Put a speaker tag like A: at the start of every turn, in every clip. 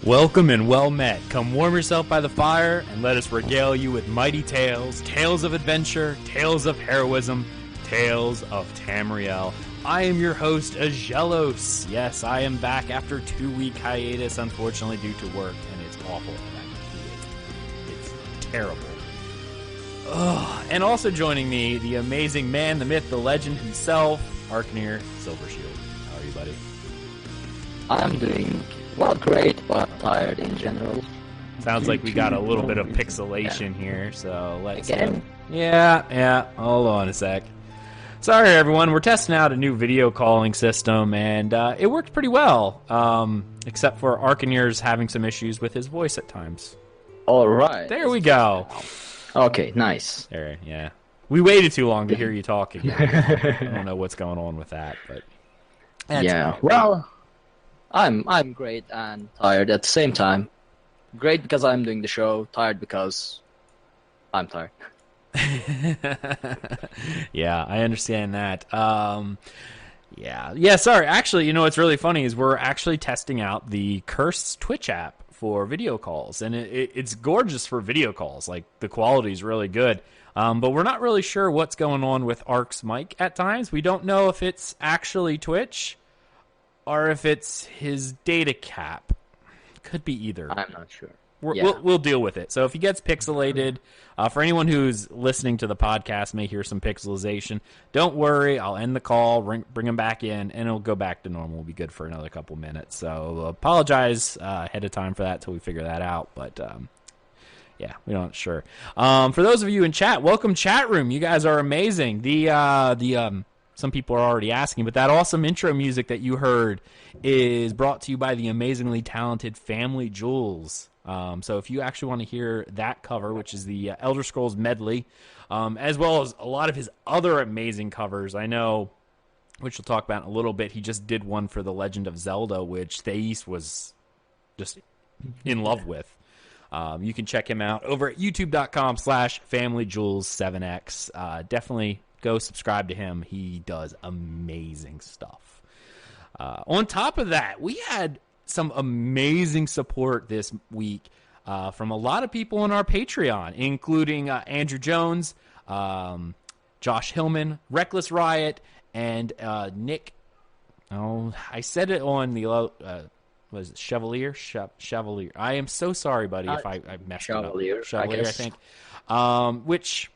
A: Welcome and well met. Come warm yourself by the fire and let us regale you with mighty tales, tales of adventure, tales of heroism, tales of Tamriel. I am your host, Aggelos. Yes, I am back after 2-week hiatus, unfortunately due to work, and it's awful. It's terrible. Ugh. And also joining me, the amazing man, the myth, the legend himself, Arkhaniir Silvershield. How are you, buddy?
B: I'm doing well, great, but tired in general.
A: Sounds like we got a little bit of pixelation here, so let's...
B: Again?
A: Yeah, hold on a sec. Sorry, everyone, we're testing out a new video calling system, and it worked pretty well, except for Arkhaniir's having some issues with his voice at times.
B: Alright.
A: There we go.
B: Okay, nice.
A: There, yeah. We waited too long to hear you talk again. I don't know what's going on with that, but...
B: Yeah, well... I'm great and tired at the same time. Great because I'm doing the show, tired because I'm tired.
A: Yeah, I understand that. Yeah, sorry. Actually, you know what's really funny is we're actually testing out the Cursed Twitch app for video calls, and it's gorgeous for video calls. Like, the quality is really good. But we're not really sure what's going on with Ark's mic at times. We don't know if it's actually Twitch or if it's his data cap. Could be either.
B: I'm not sure.
A: We'll deal with it. So if he gets pixelated, for anyone who's listening to the podcast may hear some pixelization, don't worry. I'll end the call, bring him back in, and it'll go back to normal. We'll be good for another couple minutes. So apologize ahead of time for that until we figure that out. But yeah, we're not sure. For those of you in chat, welcome chat room. You guys are amazing. Some people are already asking, but that awesome intro music that you heard is brought to you by the amazingly talented Family Jewels. So if you actually want to hear that cover, which is the Elder Scrolls medley, as well as a lot of his other amazing covers, I know, which we'll talk about in a little bit, he just did one for The Legend of Zelda, which Thais was just in love with. You can check him out over at youtube.com/FamilyJewels7x. Definitely go subscribe to him. He does amazing stuff. On top of that, we had some amazing support this week from a lot of people on our Patreon, including Andrew Jones, Josh Hillman, Reckless Riot, and Nick. Oh, I said it on the was it Chevalier? Chevalier. I am so sorry, buddy, if I messed it up. Chevalier, I think. Which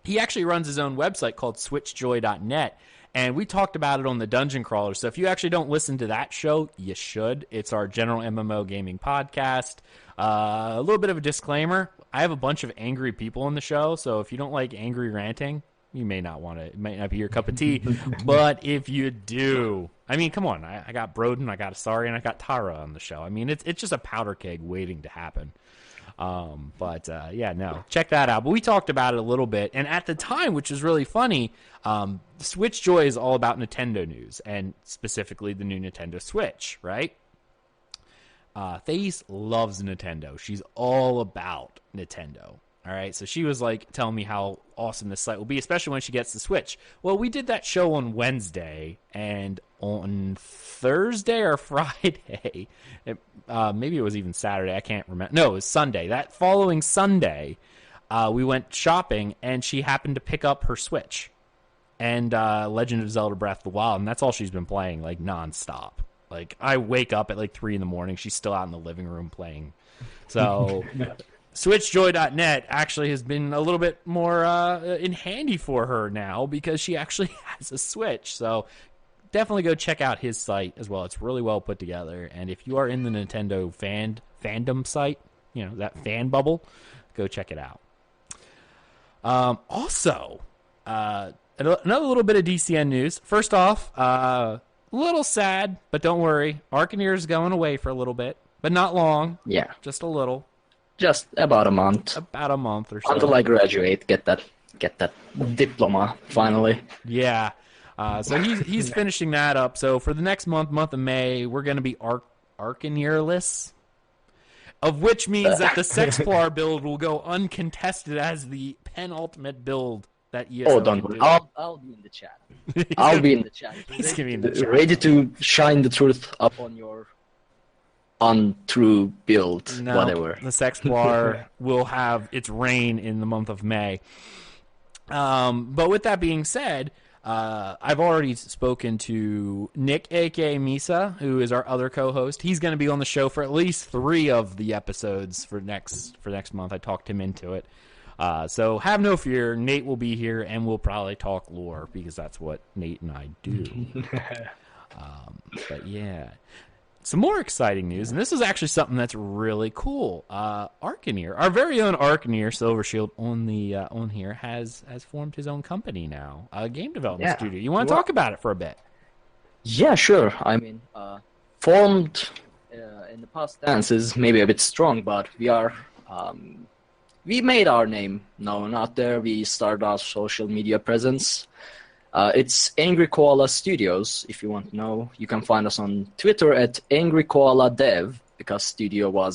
A: he actually runs his own website called switchjoy.net, and we talked about it on the Dungeon Crawler. So if you actually don't listen to that show, you should. It's our general MMO gaming podcast. A little bit of a disclaimer. I have a bunch of angry people on the show, so if you don't like angry ranting, you may not want to. It might not be your cup of tea. But if you do, I mean, come on. I got Broden, I got Asari, and I got Tara on the show. I mean, it's just a powder keg waiting to happen. Yeah, no, check that out. But we talked about it a little bit, and at the time, which was really funny, Switch Joy is all about Nintendo news, and specifically the new Nintendo Switch, right? Thais loves Nintendo. She's all about Nintendo. All right, so she was like telling me how awesome this site will be, especially when she gets the Switch. Well, we did that show on Wednesday, and on Thursday or Friday, maybe it was even Saturday, I can't remember. No, it was Sunday. That following Sunday, we went shopping, and she happened to pick up her Switch and Legend of Zelda Breath of the Wild, and that's all she's been playing, like, nonstop. Like, I wake up at, like, 3 in the morning, she's still out in the living room playing. So... SwitchJoy.net actually has been a little bit more in handy for her now because she actually has a Switch. So definitely go check out his site as well. It's really well put together. And if you are in the Nintendo fandom site, you know, that fan bubble, go check it out. Also, another little bit of DCN news. First off, a little sad, but don't worry. Arkhaniir is going away for a little bit, but not long.
B: Yeah.
A: Just a little.
B: Just about a month.
A: About a month or so.
B: Until I graduate, get that diploma finally.
A: Yeah. So he's finishing that up. So for the next month of May, we're going to be Arkhaniirless, of which means that the Sexplar build will go uncontested as the penultimate build that ESO.
B: Oh, don't worry. I'll be in the chat. I'll be in the chat.
A: He's going to be in the chat.
B: Ready to shine the truth up on your untrue build,
A: No,
B: whatever.
A: the Sexplar will have its reign in the month of May. But with that being said, I've already spoken to Nick, aka Misa, who is our other co-host. He's going to be on the show for at least 3 of the episodes for next month. I talked him into it. So have no fear. Nate will be here, and we'll probably talk lore because that's what Nate and I do. But yeah. Some more exciting news, and this is actually something that's really cool. Arkhaniir, our very own Arkhaniir Silvershield on here has formed his own company now, a game development studio. You want to talk about it for a bit?
B: Yeah, sure. I mean, formed in the past tense is maybe a bit strong, but we made our name known out there. We started our social media presence. It's Angry Koala Studios, if you want to know. You can find us on Twitter at Angry Koala Dev, because studio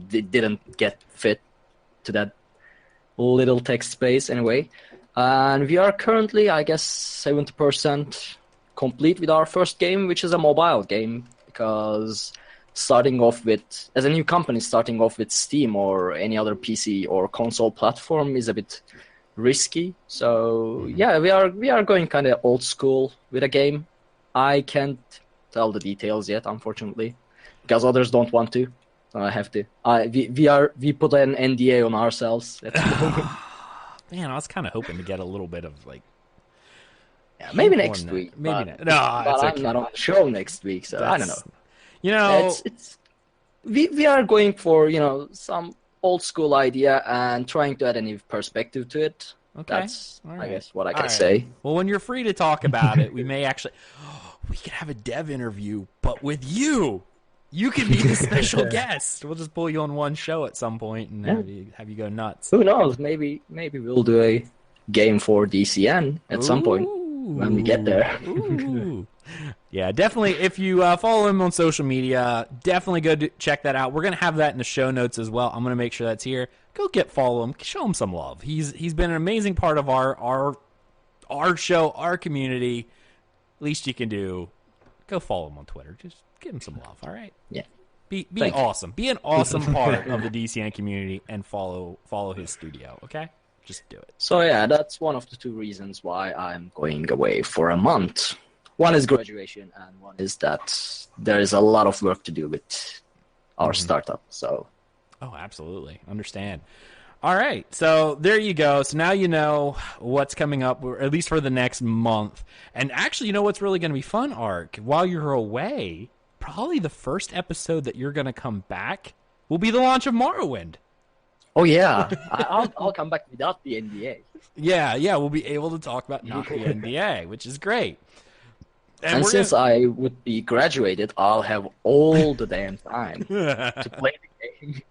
B: didn't get fit to that little text space anyway. And we are currently, I guess, 70% complete with our first game, which is a mobile game, because as a new company, starting off with Steam or any other PC or console platform is a bit risky. So yeah, we are going kind of old school with a game. I can't tell the details yet, unfortunately, because others don't want to. So I have to. We put an NDA on ourselves.
A: Man, I was kind of hoping to get a little bit of
B: maybe next week.
A: Maybe
B: but,
A: no,
B: but
A: okay.
B: I'm not on the show next week, so I don't know. We are going for some old school idea and trying to add a new perspective to it.
A: Okay.
B: That's,
A: right.
B: I guess, what I can say.
A: Well, when you're free to talk about it, we may actually... we could have a dev interview, but with you. You can be the special guest. We'll just pull you on one show at some point and have you go nuts.
B: Who knows? Maybe we'll do a game for DCN at some point when we get there.
A: Yeah, definitely. If you follow him on social media, definitely go check that out. We're going to have that in the show notes as well. I'm going to make sure that's here. Go follow him. Show him some love. He's been an amazing part of our show, our community. Least you can do, go follow him on Twitter. Just give him some love, all right?
B: Yeah.
A: Be awesome. Be an awesome part of the DCN community and follow his studio, okay? Just do it.
B: So yeah, that's one of the 2 reasons why I'm going away for a month. One is graduation, and one is that there is a lot of work to do with our startup. So,
A: oh, absolutely, understand. All right, so there you go. So now you know what's coming up, or at least for the next month. And actually, you know what's really going to be fun, Ark? While you're away, probably the first episode that you're going to come back will be the launch of Morrowind.
B: Oh yeah, I'll come back without the NDA.
A: Yeah, we'll be able to talk about not the NDA, which is great.
B: And since I would be graduated, I'll have all the damn time to play the game.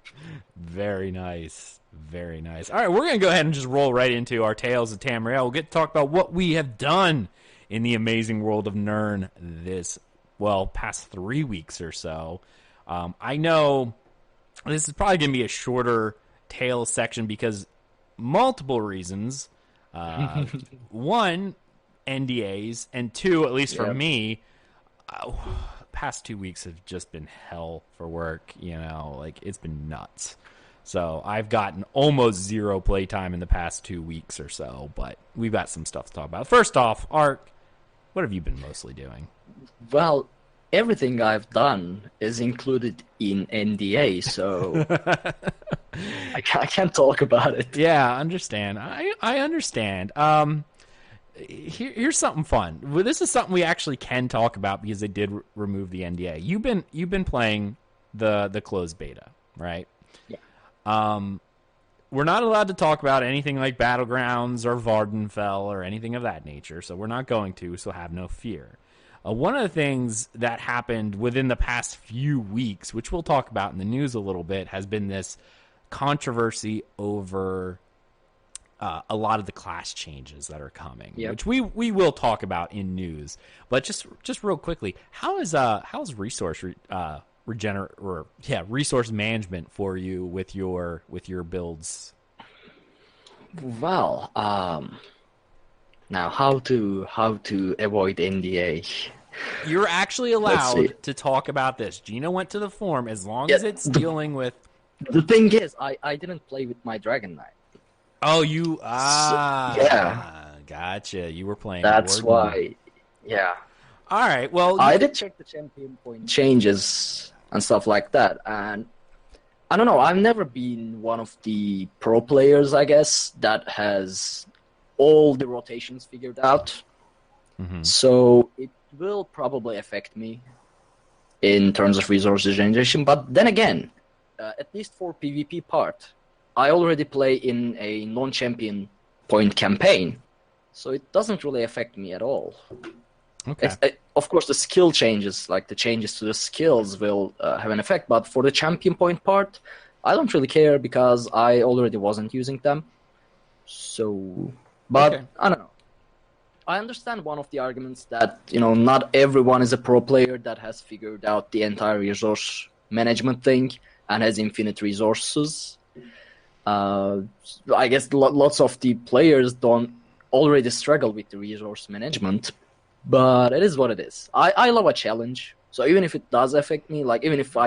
A: Very nice. Very nice. All right, we're going to go ahead and just roll right into our Tales of Tamriel. We'll get to talk about what we have done in the amazing world of Nirn this, past 3 weeks or so. I know this is probably going to be a shorter Tales section because multiple reasons. One, NDAs, and 2, at least for me, past 2 weeks have just been hell for work. It's been nuts. So I've gotten almost 0 playtime in the past 2 weeks or so, but we've got some stuff to talk about. First off, Ark, what have you been mostly doing?
B: Well, everything I've done is included in NDA, so I can't talk about it.
A: Yeah, I understand. I understand. Here's something fun. Well, this is something we actually can talk about because they did remove the NDA. You've been playing the closed beta, right?
B: Yeah.
A: We're not allowed to talk about anything like Battlegrounds or Vardenfell or anything of that nature, so we're not going to, so have no fear. One of the things that happened within the past few weeks, which we'll talk about in the news a little bit, has been this controversy over a lot of the class changes that are coming, which we will talk about in news. But just real quickly, how's resource resource management for you with your builds?
B: Well, now how to avoid NDA?
A: You're actually
B: Let's see.
A: allowed to talk about this. Gina went to the forum as long
B: Yeah,
A: as it's dealing with.
B: the thing is, I didn't play with my Dragon Knight.
A: Oh, you
B: Yeah,
A: gotcha. You were playing
B: that's
A: Warden.
B: why. Yeah,
A: All right. Well,
B: I did check the champion point changes and stuff like that, and I don't know. I've never been one of the pro players, I guess, that has all the rotations figured out.
A: Mhm.
B: So it will probably affect me in terms of resources generation. But then again, at least for PvP part, I already play in a non-champion point campaign, so it doesn't really affect me at all.
A: Okay.
B: Of course, the skill changes, like the changes to the skills, will have an effect. But for the champion point part, I don't really care because I already wasn't using them. So, but
A: Okay.
B: I don't know. I understand one of the arguments that not everyone is a pro player that has figured out the entire resource management thing and has infinite resources. I guess lots of the players don't already struggle with the resource management, but it is what it is. I love a challenge, so even if it does affect me, like even if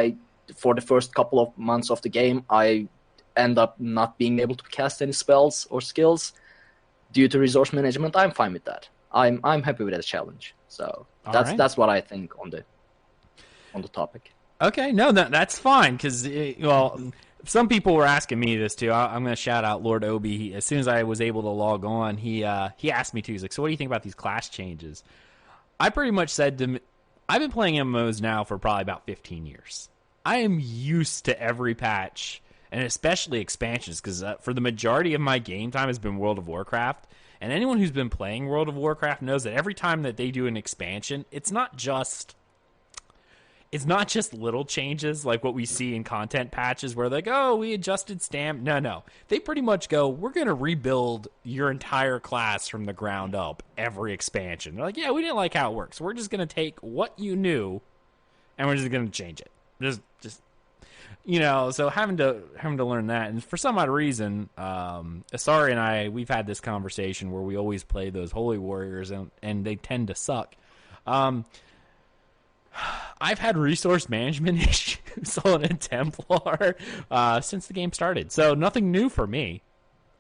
B: for the first couple of months of the game, I end up not being able to cast any spells or skills due to resource management, I'm fine with that. I'm happy with that challenge. So that's what I think on the topic.
A: Okay. No, that's fine because some people were asking me this too. I'm going to shout out Lord Obi. As soon as I was able to log on, he asked me to. He's like, "So what do you think about these class changes?" I pretty much said to him, I've been playing MMOs now for probably about 15 years. I am used to every patch, and especially expansions, because for the majority of my game time has been World of Warcraft. And anyone who's been playing World of Warcraft knows that every time that they do an expansion, it's not just little changes like what we see in content patches where they're like, oh, we adjusted stamp. No. They pretty much go, we're going to rebuild your entire class from the ground up every expansion. They're like, yeah, we didn't like how it works. We're just going to take what you knew and we're just going to change it. Just so having to learn that. And for some odd reason, Asari and we've had this conversation where we always play those Holy Warriors and they tend to suck. I've had resource management issues on a Templar since the game started, so nothing new for me.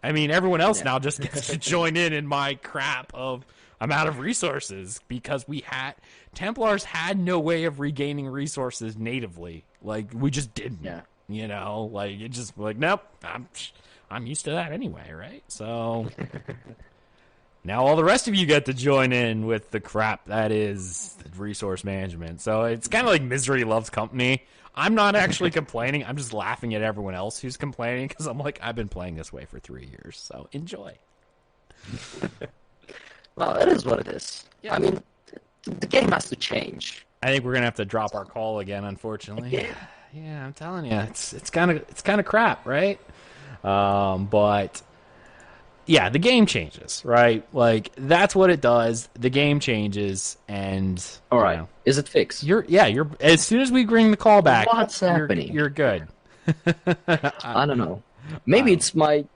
A: I mean, everyone else now just gets to join in my crap of I'm out of resources because Templars had no way of regaining resources natively. Like we just didn't.
B: Yeah.
A: Like it just like nope. I'm used to that anyway, right? So. Now all the rest of you get to join in with the crap that is resource management. So it's kind of like misery loves company. I'm not actually complaining. I'm just laughing at everyone else who's complaining because I'm like, I've been playing this way for 3 years. So enjoy.
B: Well, it is what it is. Yeah. I mean, the game has to change.
A: I think we're gonna have to drop our call again, unfortunately. Yeah, I'm telling you, it's kind of crap, right? But. Yeah, the game changes, right? Like that's what it does. The game changes, and
B: all right, is it fixed?
A: You're as soon as we bring the call back,
B: what's happening?
A: You're good.
B: I don't know. Maybe it's the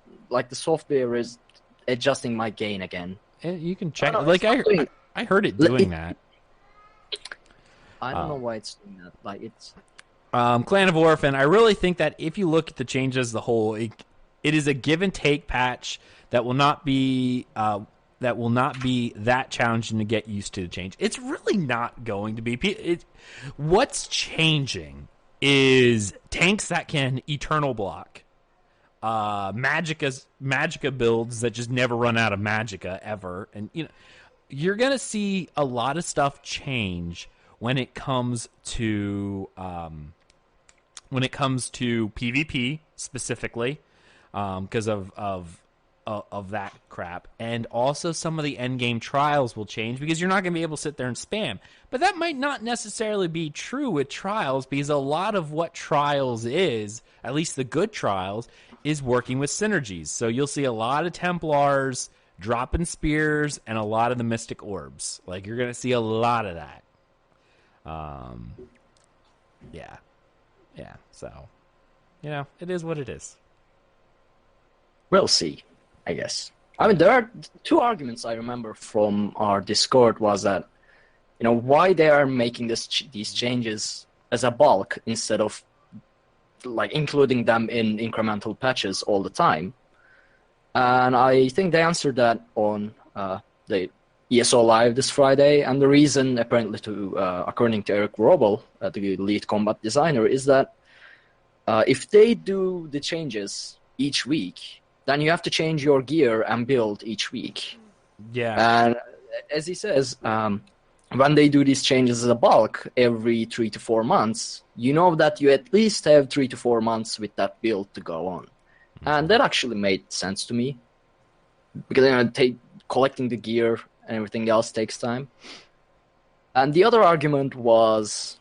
B: software is adjusting my gain again.
A: You can check. I heard it doing that.
B: I don't know why it's doing that. Like it's
A: Clan of Orphan. I really think that if you look at the changes as a whole, it is a give and take patch. That will not be that challenging to get used to the change. It's really not going to be. What's changing is tanks that can eternal block, Magicka builds that just never run out of Magicka ever, and you're gonna see a lot of stuff change when it comes to PvP specifically, because of that crap. And also some of the endgame trials will change because you're not going to be able to sit there and spam. But that might not necessarily be true with trials because a lot of what trials is, at least the good trials, is working with synergies. So you'll see a lot of Templars dropping spears and a lot of the mystic orbs. Like you're going to see a lot of that. Yeah. So, it is what it is.
B: We'll see. I guess. I mean, there are two arguments I remember from our Discord was that why they are making these changes as a bulk instead of like including them in incremental patches all the time. And I think they answered that on the ESO Live this Friday. And the reason, apparently, according to Eric Robel, the lead combat designer, is that if they do the changes each week, then you have to change your gear and build each week.
A: Yeah.
B: And as he says, when they do these changes as a bulk every 3 to 4 months, you know that you at least have 3 to 4 months with that build to go on. And that actually made sense to me, because collecting the gear and everything else takes time. And the other argument was,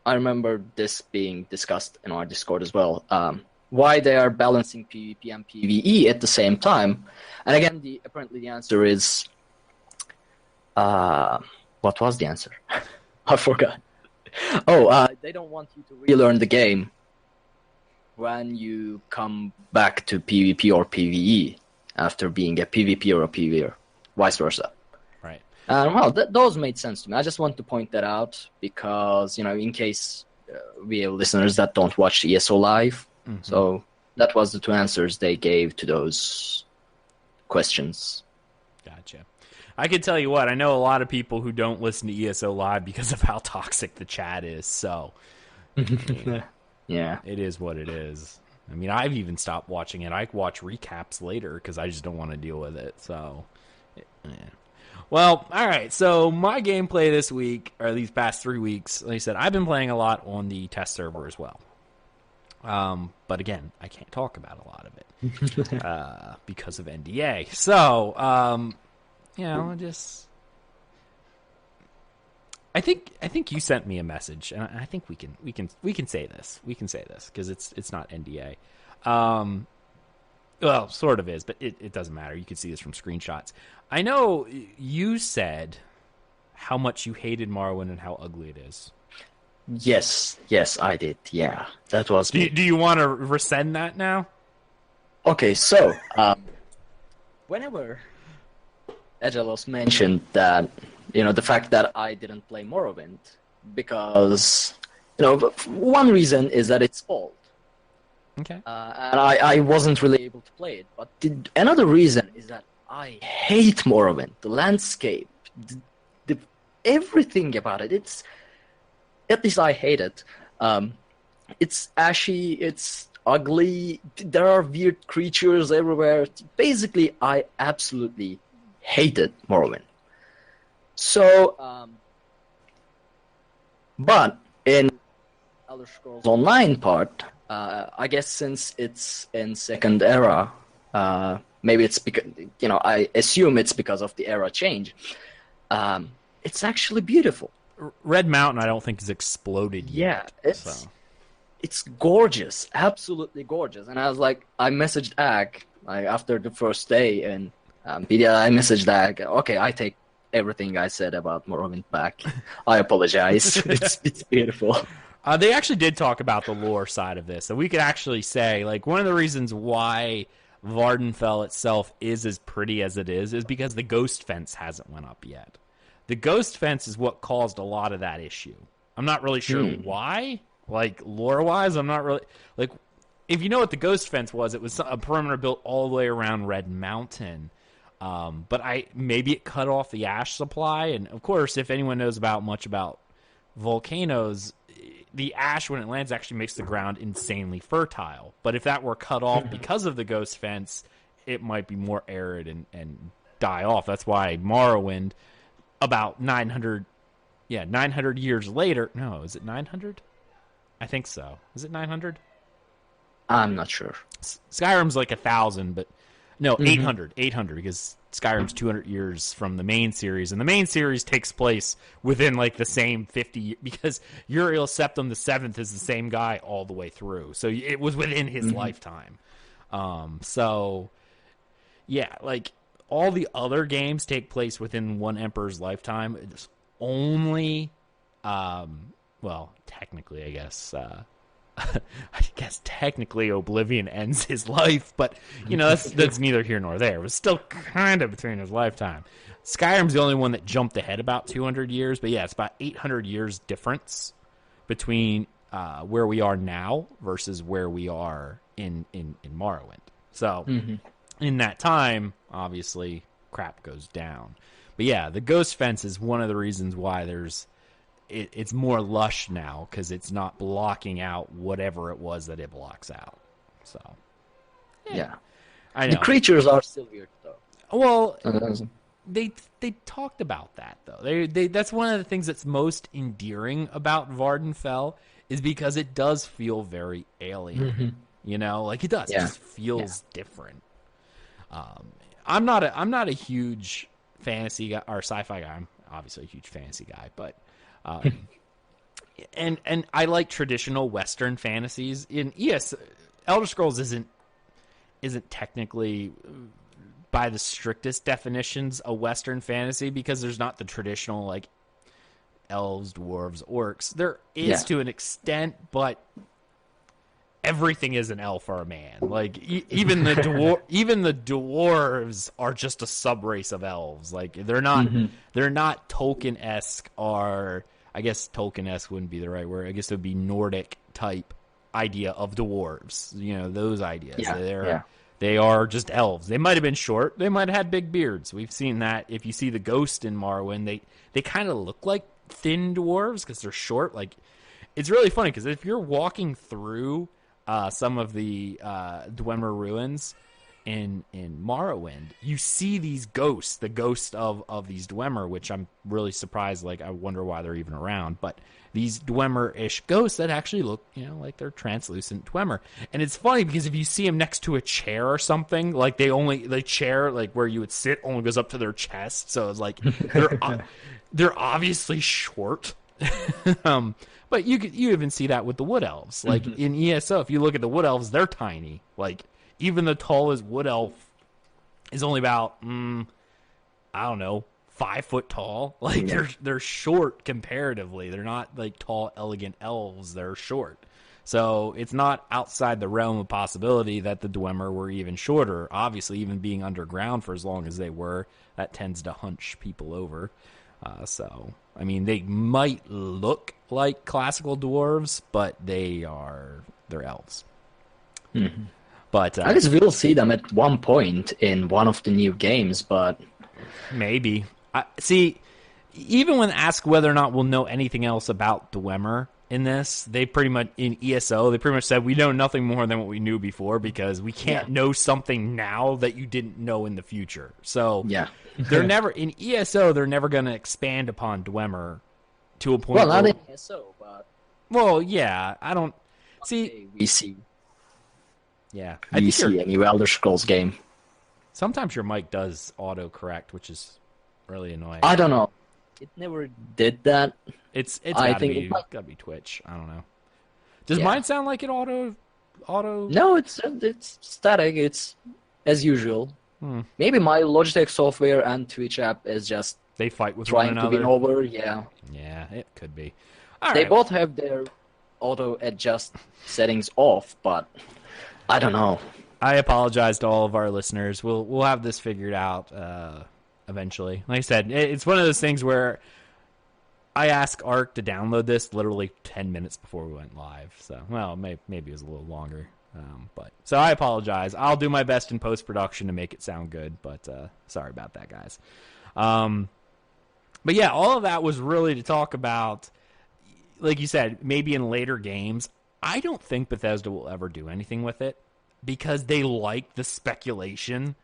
B: I remember this being discussed in our Discord as well, why they are balancing PvP and PvE at the same time. And again, apparently the answer is, what was the answer? I forgot. They don't want you to relearn the game when you come back to PvP or PvE after being a PvP or a PvE, or vice versa.
A: Right.
B: Those made sense to me. I just want to point that out because, in case we have listeners that don't watch ESO Live. Mm-hmm. So that was the two answers they gave to those questions.
A: Gotcha. I can tell you what, I know a lot of people who don't listen to ESO Live because of how toxic the chat is, so...
B: Yeah.
A: It is what it is. I mean, I've even stopped watching it. I watch recaps later because I just don't want to deal with it. So, yeah. Well, all right. So my gameplay this week, or these past 3 weeks, like I said, I've been playing a lot on the test server as well. But again, I can't talk about a lot of it because of NDA. So, just... I think you sent me a message, and I think we can say this. We can say this because it's not NDA. Well, sort of is, but it doesn't matter. You can see this from screenshots. I know you said how much you hated Morrowind and how ugly it is.
B: Yes, I did. Yeah, that was me.
A: Do you want to rescind that now?
B: Okay, so whenever Aggelos mentioned that, the fact that I didn't play Morrowind, because, one reason is that it's old.
A: Okay.
B: And I wasn't really able to play it. But another reason is that I hate Morrowind. The landscape, everything about it. At least I hate it. It's ashy, it's ugly, there are weird creatures everywhere. Basically, I absolutely hated Morrowind. So, but in Elder Scrolls Online part, I guess since it's in second era, maybe it's because, I assume it's because of the era change. It's actually beautiful.
A: Red Mountain, I don't think is exploded yet.
B: Yeah, it's gorgeous, absolutely gorgeous. And I was like, I messaged Ag after the first day, and I messaged Ag. Okay, I take everything I said about Morrowind back. I apologize. It's beautiful.
A: They actually did talk about the lore side of this. So we could actually say, like, one of the reasons why Vardenfell itself is as pretty as it is because the ghost fence hasn't went up yet. The ghost fence is what caused a lot of that issue. I'm not really sure why. Like, lore-wise, I'm not really... Like, if you know what the ghost fence was, it was a perimeter built all the way around Red Mountain. But maybe it cut off the ash supply. And, of course, if anyone knows much about volcanoes, the ash, when it lands, actually makes the ground insanely fertile. But if that were cut off because of the ghost fence, it might be more arid and die off. That's why Morrowind, about 900 years later... No, is it 900? I think so. Is it 900?
B: I'm not sure.
A: Skyrim's like 1,000, but... No, 800, because Skyrim's 200 years from the main series, and the main series takes place within like the same 50 years, because Uriel Septim the Seventh is the same guy all the way through, so it was within his lifetime. So yeah, like all the other games take place within one emperor's lifetime. It's only, well, technically, I guess, I guess technically Oblivion ends his life, but that's neither here nor there. It was still kind of between his lifetime. Skyrim's the only one that jumped ahead about 200 years, but yeah, it's about 800 years difference between where we are now versus where we are in Morrowind. So in that time, obviously, crap goes down. But yeah, the ghost fence is one of the reasons why it's more lush now, because it's not blocking out whatever it was that it blocks out. So
B: yeah.
A: I know.
B: The creatures are still weird, though.
A: Well, they talked about that, though. They that's one of the things that's most endearing about Vardenfell, is because it does feel very alien. Like it does. Yeah. It just feels different. I'm not a huge fantasy guy or sci-fi guy. I'm obviously a huge fantasy guy, but and I like traditional Western fantasies. Elder Scrolls isn't technically, by the strictest definitions, a Western fantasy, because there's not the traditional like elves, dwarves, orcs. There is to an extent, but everything is an elf or a man. Like even the dwarves are just a subrace of elves. Like they're not Tolkien-esque, or I guess Tolkien-esque wouldn't be the right word. I guess it would be Nordic type idea of dwarves. Those ideas. Yeah. They are just elves. They might have been short. They might have had big beards. We've seen that. If you see the ghost in Morrowind, they kind of look like thin dwarves because they're short. Like it's really funny because if you're walking through some of the Dwemer ruins in Morrowind, you see these ghosts, the ghost of these Dwemer, which I'm really surprised. Like I wonder why they're even around, but these Dwemer-ish ghosts that actually look, like they're translucent Dwemer. And it's funny because if you see them next to a chair or something, like the chair, like where you would sit, only goes up to their chest. So it's like they're obviously short. But you even see that with the wood elves. Like in ESO, if you look at the wood elves, they're tiny. Like even the tallest wood elf is only about 5 foot tall. Like they're short comparatively. They're not like tall, elegant elves. They're short. So it's not outside the realm of possibility that the Dwemer were even shorter. Obviously, even being underground for as long as they were, that tends to hunch people over. So I mean, they might look like classical dwarves, but they're elves. But
B: I guess we'll see them at one point in one of the new games, but
A: maybe. See, even when asked whether or not we'll know anything else about Dwemer in this, they pretty much, in ESO, they pretty much said we know nothing more than what we knew before, because we can't know something now that you didn't know in the future. So they're never, in ESO, they're never going to expand upon Dwemer to a point.
B: Well, not in ESO, but.
A: Well, yeah, I don't see.
B: We see.
A: Yeah,
B: we see a new Elder Scrolls game.
A: Sometimes your mic does autocorrect, which is really annoying.
B: I don't know. It never did that.
A: It's gotta be Twitch. I don't know. Does mine sound like it auto?
B: No, it's static. It's as usual. Maybe my Logitech software and Twitch app is just
A: they fight with
B: trying
A: one another.
B: To win over. Yeah,
A: it could be.
B: They both have their auto adjust settings off, but I don't know.
A: I apologize to all of our listeners. We'll have this figured out eventually. Like I said, it's one of those things where I asked Ark to download this literally 10 minutes before we went live. So, well, maybe it was a little longer. So I apologize. I'll do my best in post-production to make it sound good, but sorry about that, guys. But yeah, all of that was really to talk about, like you said, maybe in later games. I don't think Bethesda will ever do anything with it because they like the speculation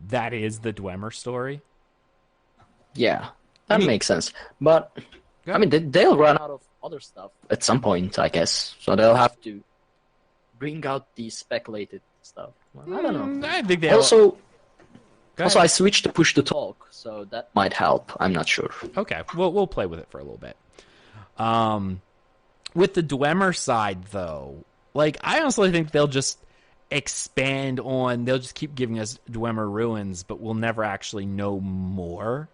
A: that is the Dwemer story.
B: Yeah, that makes sense. But, I mean, they'll run out of other stuff at some point, I guess. So they'll have to bring out the speculated stuff. Well, I don't know.
A: I think they
B: also, I switched to push to talk, so that might help. I'm not sure.
A: Okay, we'll play with it for a little bit. With the Dwemer side, though, like, I honestly think they'll just expand on, they'll just keep giving us Dwemer ruins, but we'll never actually know more.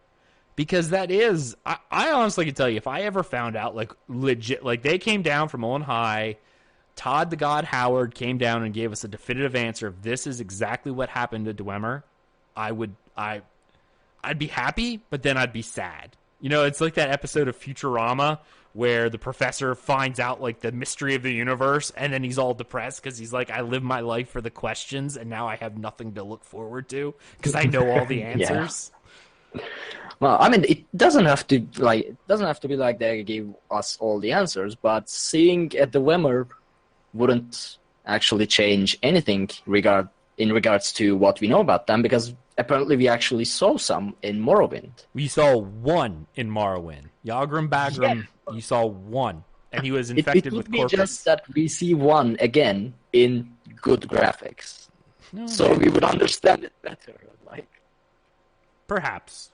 A: Because that is, I honestly can tell you, if I ever found out, like, legit, like, they came down from on high, Todd the God Howard came down and gave us a definitive answer of this is exactly what happened to Dwemer, I'd be happy, but then I'd be sad. You know, it's like that episode of Futurama where the professor finds out like the mystery of the universe, and then he's all depressed because he's like, I live my life for the questions, and now I have nothing to look forward to because I know all the answers.
B: Well, I mean, it doesn't have to be like they gave us all the answers, but seeing at the Dwemer wouldn't actually change anything in regards to what we know about them, because apparently we actually saw some in Morrowind.
A: We saw one in Morrowind. Yagrum Bagram, you saw one, and he was infected with corpus.
B: It would be just that we see one again in good graphics, so we would understand it better. Like,
A: perhaps.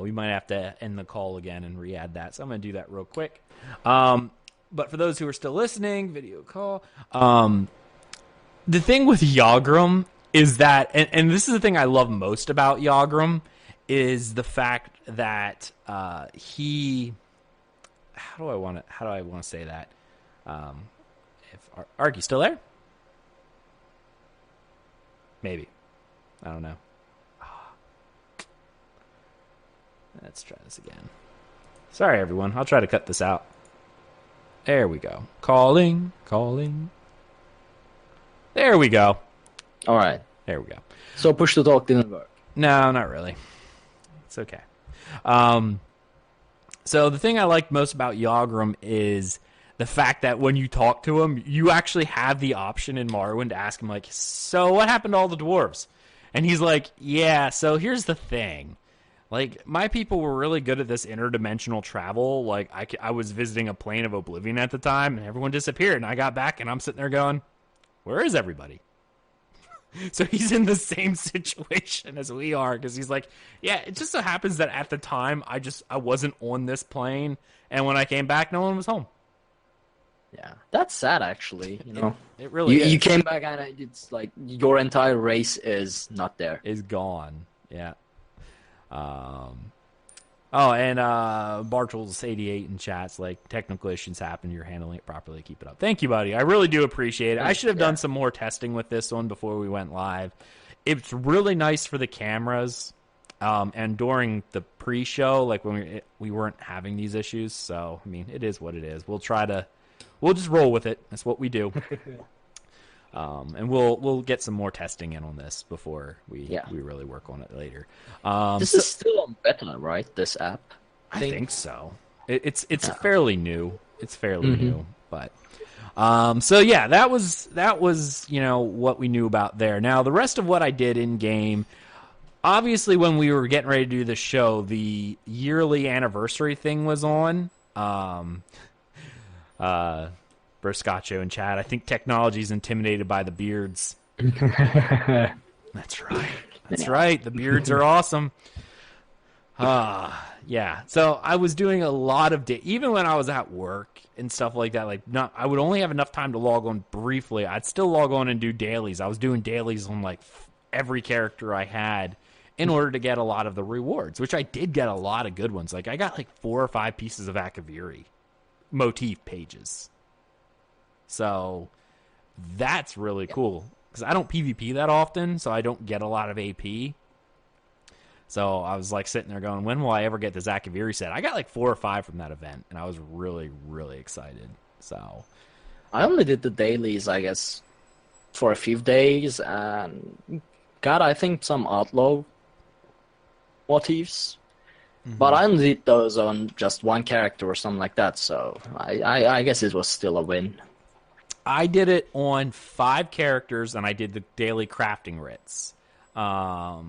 A: We might have to end the call again and re-add that, so I'm going to do that real quick. But for those who are still listening, video call. The thing with Yagrum is that, and this is the thing I love most about Yagrum, is the fact that he. How do I want to say that? If Ark, you still there? Maybe. I don't know. Let's try this again. Sorry, everyone. I'll try to cut this out. There we go. Calling. There we go.
B: All right.
A: There we go.
B: So push to talk didn't work.
A: No, not really. It's okay. So the thing I like most about Yagrum is the fact that when you talk to him, you actually have the option in Morrowind to ask him, like, so what happened to all the dwarves? And he's like, yeah, so here's the thing. Like, my people were really good at this interdimensional travel. Like, I was visiting a plane of oblivion at the time, and everyone disappeared. And I got back, and I'm sitting there going, where is everybody? So he's in the same situation as we are, because he's like, yeah, it just so happens that at the time, I wasn't on this plane, and when I came back, no one was home.
B: Yeah, that's sad, actually. You know,
A: it really is.
B: You came back, and it's like your entire race is not there.
A: Is gone, yeah. And Bartles88 in chats, like, technical issues happen, you're handling it properly, keep it up. Thank you, buddy. I really do appreciate it. I should have done some more testing with this one before we went live. It's really nice for the cameras, and during the pre-show, like, when we weren't having these issues, so, I mean, it is what it is. We'll just roll with it. That's what we do. And we'll get some more testing in on this before we really work on it later.
B: This is still on beta, right? This app.
A: I think so. It's fairly new. It's fairly new, but so yeah, that was what we knew about there. Now the rest of what I did in game. Obviously, when we were getting ready to do the show, the yearly anniversary thing was on. Broscaccio in chat. I think technology is intimidated by the beards. That's right. That's right. The beards are awesome. Yeah. So I was doing a lot of even when I was at work and stuff like that. Like, I would only have enough time to log on briefly. I'd still log on and do dailies. I was doing dailies on like every character I had in order to get a lot of the rewards, which I did get a lot of good ones. Like, I got like 4 or 5 pieces of Akaviri motif pages. So that's really cool because I don't PvP that often, so I don't get a lot of AP. So I was like sitting there going, when will I ever get this Akaviri set? I got like 4 or 5 from that event, and I was really, really excited. So
B: I only did the dailies, I guess, for a few days, and got, I think, some outlaw motifs. But I only did those on just one character or something like that, so I guess it was still a win.
A: I did it on 5 characters, and I did the daily crafting writs. Wow,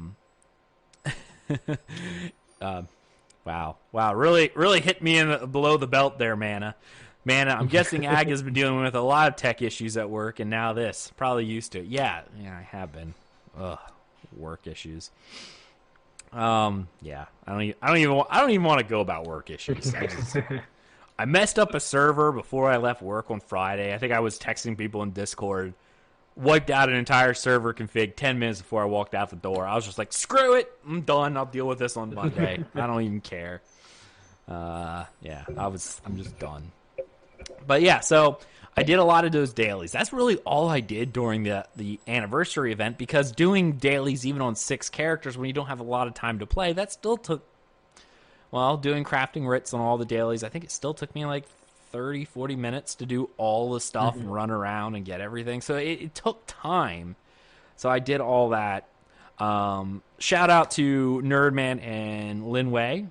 A: really hit me below the belt there, Mana. I'm guessing Ag has been dealing with a lot of tech issues at work, and now this. Probably used to it. Yeah, I have been. Ugh, work issues. Yeah, I don't even want to go about work issues. I messed up a server before I left work on Friday. I think I was texting people in Discord, wiped out an entire server config 10 minutes before I walked out the door. I was just like, screw it, I'm done. I'll deal with this on Monday. I don't even care. Yeah, I'm just done. But yeah, so I did a lot of those dailies. That's really all I did during the anniversary event, because doing dailies even on 6 characters when you don't have a lot of time to play, that still took, well, doing crafting writs on all the dailies, I think it still took me like 30, 40 minutes to do all the stuff and run around and get everything. So it took time. So I did all that. Shout out to Nerdman and Linway,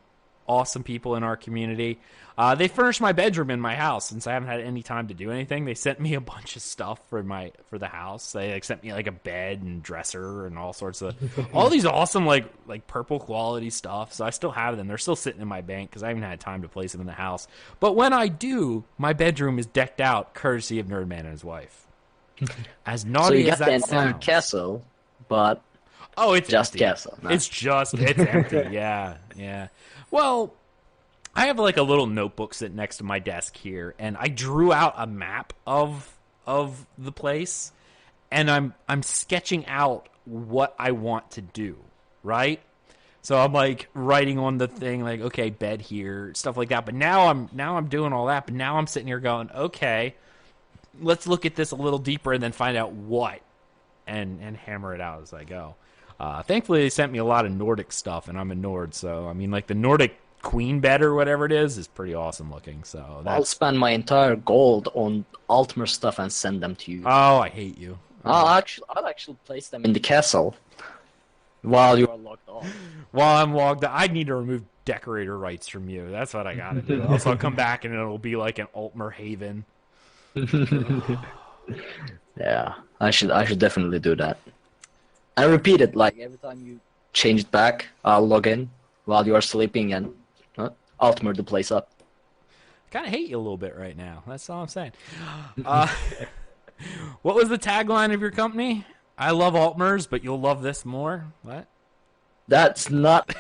A: awesome people in our community. They furnished my bedroom in my house since I haven't had any time to do anything. They sent me a bunch of stuff for the house. They sent me like a bed and dresser and all sorts of all these awesome like purple quality stuff. So I still have them. They're still sitting in my bank because I haven't had time to place them in the house. But when I do, my bedroom is decked out courtesy of Nerdman and his wife. As naughty as that sounds. So you got the entire
B: castle, but
A: it's
B: just
A: empty.
B: Castle. No.
A: It's empty. Yeah. Well, I have like a little notebook sitting next to my desk here, and I drew out a map of the place, and I'm sketching out what I want to do, right? So I'm like writing on the thing like, okay, bed here, stuff like that. But now I'm doing all that, but now I'm sitting here going, okay, let's look at this a little deeper and then find out what, and hammer it out as I go. Thankfully, they sent me a lot of Nordic stuff, and I'm a Nord, so I mean, like the Nordic queen bed or whatever it is pretty awesome looking. So
B: I'll spend my entire gold on Altmer stuff and send them to you.
A: Oh, I hate you.
B: I'll actually place them in the castle while you are logged off.
A: While I'm logged out, I need to remove decorator rights from you. That's what I gotta do. Else I'll come back and it'll be like an Altmer haven.
B: Yeah, I should definitely do that. And repeat it, like every time you change it back, I'll log in while you are sleeping and Altmer the place up.
A: I kind of hate you a little bit right now. That's all I'm saying. What was the tagline of your company? I love Altmers, but you'll love this more. What?
B: That's not.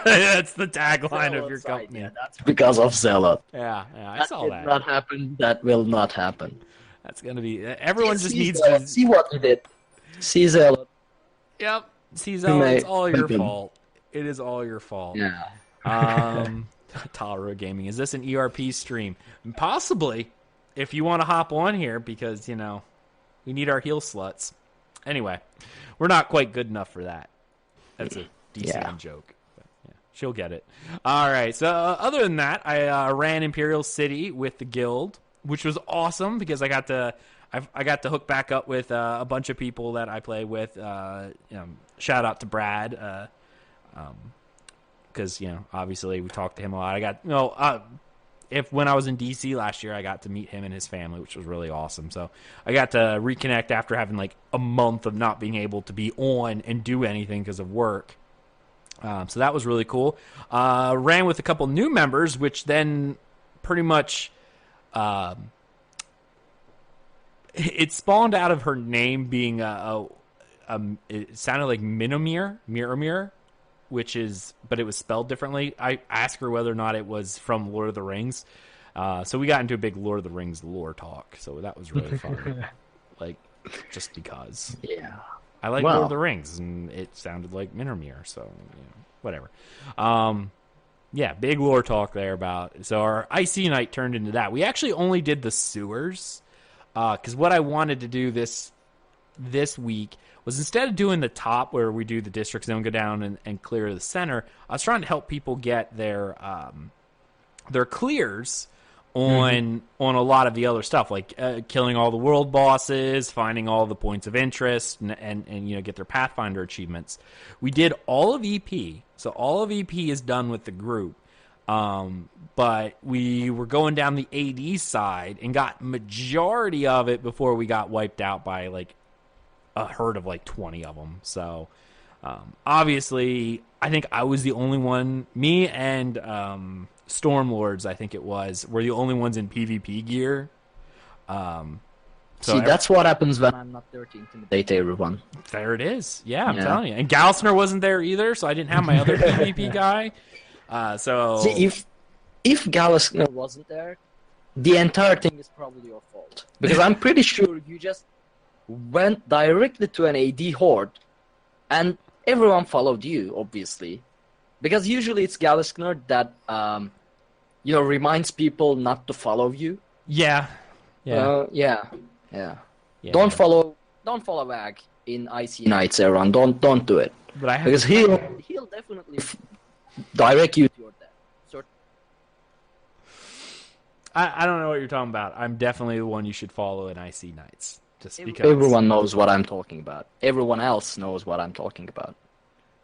A: That's the tagline of your company.
B: Yeah, that's because of Zealot.
A: Yeah, I saw that.
B: That did not happen. That will not happen.
A: That's gonna be. Everyone just needs to
B: see what we did. See Zealot.
A: Yep. See Zealot. It's all your fault. It is all your fault.
B: Yeah.
A: Tara Gaming. Is this an ERP stream? Possibly, if you want to hop on here, because we need our heel sluts. Anyway, we're not quite good enough for that. That's a decent joke. But yeah, she'll get it. All right. So other than that, I ran Imperial City with the guild, which was awesome because I got to hook back up with a bunch of people that I play with. Shout out to Brad. Because obviously we talked to him a lot. I got when I was in DC last year, I got to meet him and his family, which was really awesome. So I got to reconnect after having like a month of not being able to be on and do anything because of work. So that was really cool. Ran with a couple new members, which then pretty much it spawned out of her name being it sounded like Mirror. But it was spelled differently. I asked her whether or not it was from Lord of the Rings. So we got into a big Lord of the Rings lore talk. So that was really fun. Just because.
B: Yeah.
A: I like Lord of the Rings, and it sounded like Minormir, so whatever. Big lore talk there about. So our Icy Night turned into that. We actually only did the sewers, because what I wanted to do this week was instead of doing the top where we do the districts and then go down and clear the center, I was trying to help people get their clears on a lot of the other stuff, like killing all the world bosses, finding all the points of interest, and get their Pathfinder achievements. We did all of EP, so all of EP is done with the group. But we were going down the AD side and got majority of it before we got wiped out by like a herd of like 20 of them. So obviously I think I was the only one, me and Stormlords I think it was, were the only ones in PvP gear.
B: That's what happens when I'm not there to intimidate everyone.
A: There it is. Yeah, I'm telling you. And Galsner wasn't there either, so I didn't have my other PvP guy.
B: See, if Galsner wasn't there, the entire thing is probably your fault. Because I'm pretty sure you just went directly to an AD horde, and everyone followed you, obviously. Because usually it's Galsner that reminds people not to follow you.
A: Yeah. Yeah.
B: Yeah. Yeah.
A: Yeah.
B: Don't follow Vag in Icy Nights, everyone. Don't do it.
A: But I have
B: Because he'll definitely direct you to your death.
A: I don't know what you're talking about. I'm definitely the one you should follow in Icy Nights. Just because
B: Everyone knows what I'm talking about. Everyone else knows what I'm talking about.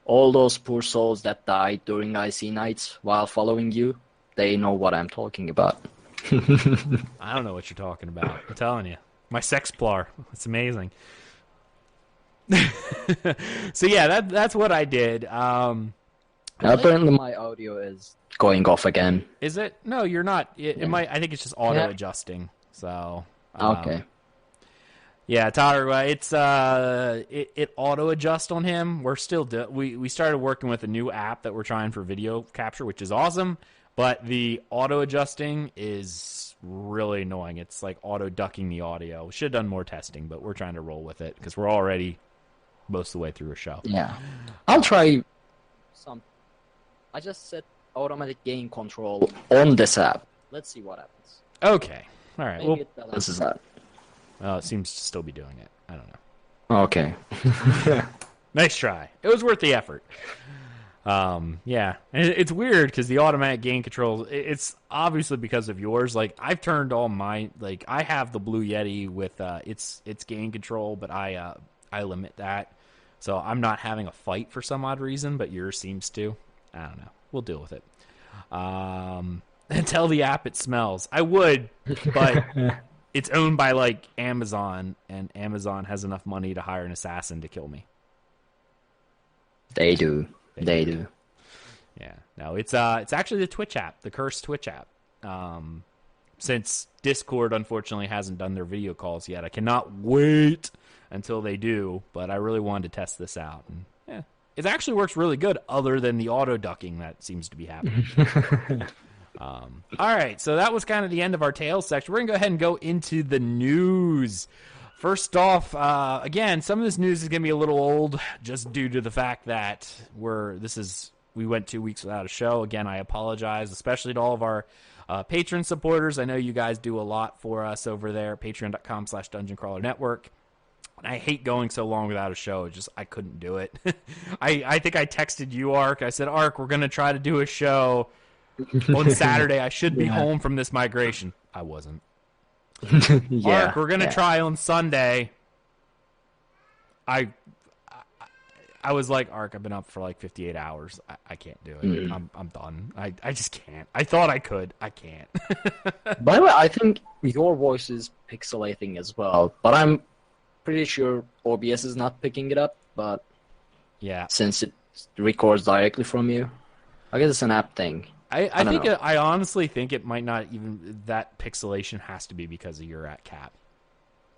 B: All those poor souls that died during Icy Nights while following you, they know what I'm talking about.
A: I don't know what you're talking about. I'm telling you. My sexplar. It's amazing. So yeah, that's what I did.
B: Apparently my audio is going off again.
A: Is it? No, you're not. It might. I think it's just auto adjusting. So
B: Okay.
A: yeah, Tyler. It auto adjusts on him. We're still we started working with a new app that we're trying for video capture, which is awesome. But the auto adjusting is really annoying. It's like auto ducking the audio. Should have done more testing, but we're trying to roll with it because we're already most of the way through a show.
B: Yeah. I'll try some. I just set automatic gain control on this app. Let's see what happens.
A: Okay. All right.
B: Maybe it balances out.
A: Well, it seems to still be doing it. I don't know.
B: Okay.
A: Nice try. It was worth the effort. Yeah. And it's weird because the automatic gain control, it's obviously because of yours. Like, I've turned all my, like, I have the Blue Yeti with its gain control, but I limit that. So I'm not having a fight for some odd reason, but yours seems to. I don't know. We'll deal with it. And tell the app it smells. I would, but it's owned by like Amazon, and Amazon has enough money to hire an assassin to kill me.
B: They do. They do.
A: Yeah. No, it's actually the Twitch app, the cursed Twitch app. Since Discord unfortunately hasn't done their video calls yet, I cannot wait until they do. But I really wanted to test this out, and yeah, it actually works really good. Other than the auto ducking that seems to be happening. All right, so that was kind of the end of our Tales section. We're gonna go ahead and go into the news. First off, again, some of this news is gonna be a little old, just due to the fact that we went 2 weeks without a show. Again, I apologize, especially to all of our patron supporters. I know you guys do a lot for us over there, patreon.com/dungeoncrawlernetwork. And I hate going so long without a show. I couldn't do it. I think I texted you, Ark. I said, Ark, we're going to try to do a show on Saturday. I should be home from this migration. I wasn't. Ark, we're going to try on Sunday. I was like, Ark, I've been up for like 58 hours. I can't do it. I'm done. I just can't. I thought I could. I can't.
B: By the way, I think your voice is pixelating as well, but I'm pretty sure OBS is not picking it up, but
A: yeah,
B: since it records directly from you, I guess it's an app thing.
A: I honestly think it might not even, that pixelation has to be because of your at cap.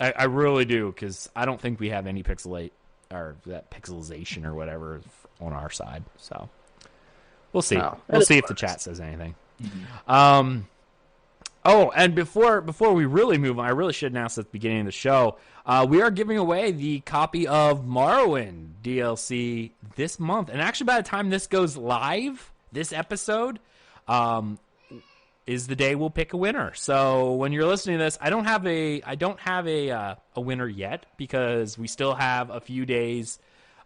A: I really do, because I don't think we have any pixelate or that pixelization or whatever on our side. So we'll see. We'll see if the chat says anything. Mm-hmm. Oh, and before we really move on, I really should announce at the beginning of the show, we are giving away the copy of Morrowind DLC this month. And actually, by the time this goes live, this episode is the day we'll pick a winner. So when you're listening to this, I don't have a winner yet, because we still have a few days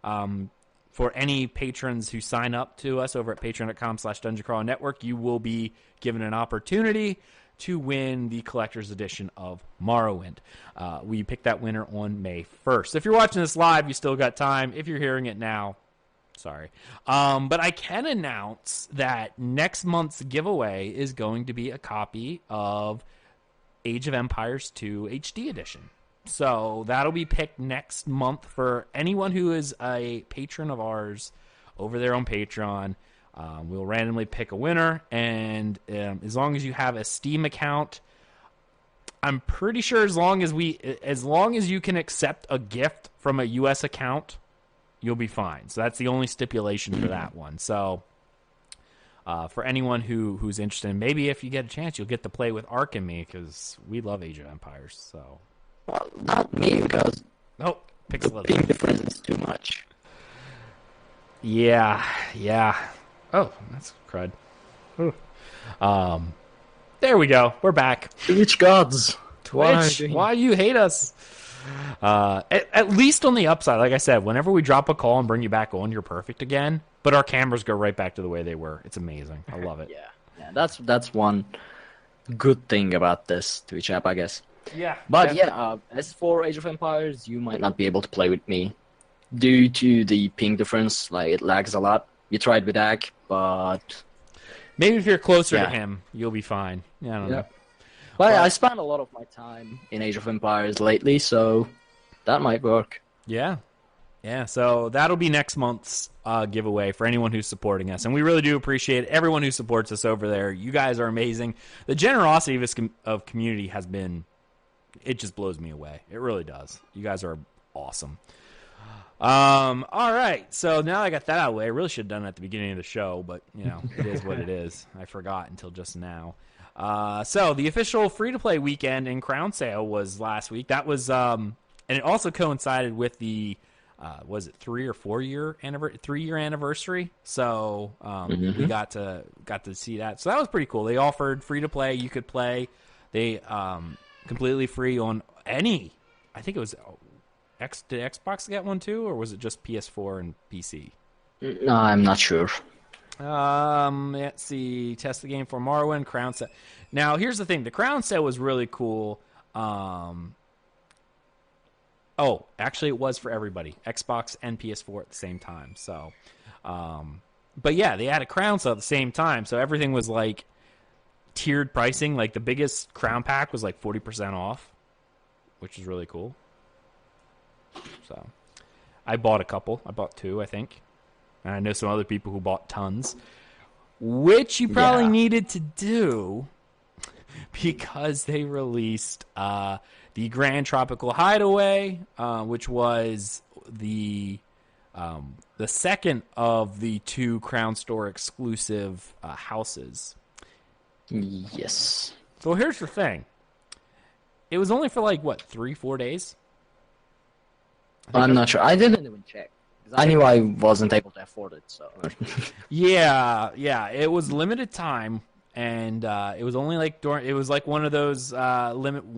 A: for any patrons who sign up to us over at patreon.com/dungeoncrawlernetwork. You will be given an opportunity to win the collector's edition of Morrowind. We pick that winner on May 1st. If you're watching this live, you still got time. If you're hearing it now, sorry. But I can announce that next month's giveaway is going to be a copy of Age of Empires 2 HD Edition. So that'll be picked next month for anyone who is a patron of ours over there on Patreon. We'll randomly pick a winner, and as long as you have a Steam account, I'm pretty sure as long as you can accept a gift from a U.S. account, you'll be fine. So that's the only stipulation for that one. So for anyone who's interested, maybe if you get a chance, you'll get to play with Ark and me, because we love Age of Empires. So,
B: well, not me, because
A: pixel
B: difference is too much.
A: Yeah. Oh, that's crud. There we go. We're back.
B: Twitch gods.
A: Twitch, why you hate us? At least on the upside, like I said, whenever we drop a call and bring you back on, you're perfect again. But our cameras go right back to the way they were. It's amazing. I love it.
B: Yeah, that's one good thing about this Twitch app, I guess.
A: Yeah.
B: But as for Age of Empires, you might not be able to play with me due to the ping difference. Like, it lags a lot. We tried with Ag, but
A: maybe if you're closer to him, you'll be fine. Yeah, I don't know.
B: But I spent a lot of my time in Age of Empires lately, so that might work.
A: Yeah. Yeah, so that'll be next month's giveaway for anyone who's supporting us. And we really do appreciate everyone who supports us over there. You guys are amazing. The generosity of this community has been, it just blows me away. It really does. You guys are awesome. All right, so now I got that out of the way. I really should have done it at the beginning of the show, but, it is what it is. I forgot until just now. So the official free-to-play weekend in Crown Sale was last week. That was, and it also coincided with the, was it 3 or 4 year 3-year anniversary? So we got to see that. So that was pretty cool. They offered free-to-play. You could play. They completely free on any. I think it was did Xbox get one too, or was it just PS4 and PC?
B: No, I'm not sure.
A: Let's see. Test the game for Morrowind, Crown Set. Now, here's the thing. The Crown Set was really cool. Oh, actually, it was for everybody. Xbox and PS4 at the same time. So, but yeah, they had a Crown Set at the same time. So everything was like tiered pricing. Like the biggest Crown Pack was like 40% off, which is really cool. So I bought a couple. I bought 2, I think. And I know some other people who bought tons, which you probably needed to do because they released the Grand Tropical Hideaway, which was the second of the 2 Crown Store exclusive houses.
B: Yes.
A: So here's the thing. It was only for 3-4 days?
B: I'm not sure. I didn't even check. I knew I wasn't able to afford it, so.
A: Yeah. It was limited time, and it was only it was one of those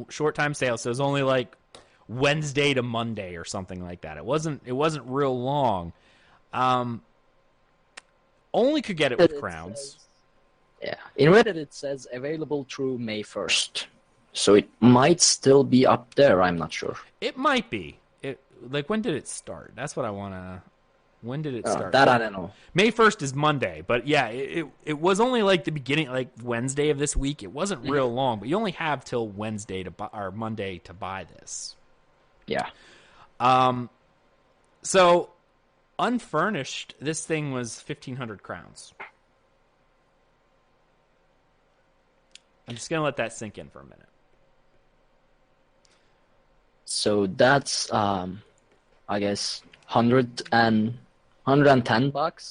A: short time sales. So it was only Wednesday to Monday or something like that. It wasn't real long. Only could get it with crowns.
B: In Reddit it says available through May 1st, so it might still be up there. I'm not sure.
A: It might be. When did it start? That's what I want to... When did it start?
B: That I don't know.
A: May 1st is Monday, but yeah, it was only the beginning, Wednesday of this week. It wasn't real long, but you only have till Wednesday or Monday to buy this.
B: Yeah.
A: So, unfurnished, this thing was 1,500 crowns. I'm just going to let that sink in for a minute.
B: So that's, I guess, $110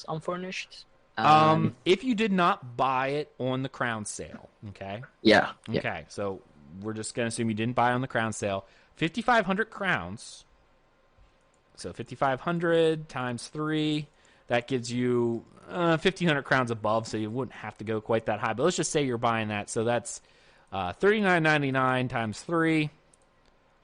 B: unfurnished.
A: If you did not buy it on the Crown Sale, okay?
B: Yeah.
A: Okay, so we're just going to assume you didn't buy it on the Crown Sale. 5,500 crowns. So 5,500 times 3, that gives you 1,500 crowns above, so you wouldn't have to go quite that high. But let's just say you're buying that. So that's $39.99 times 3,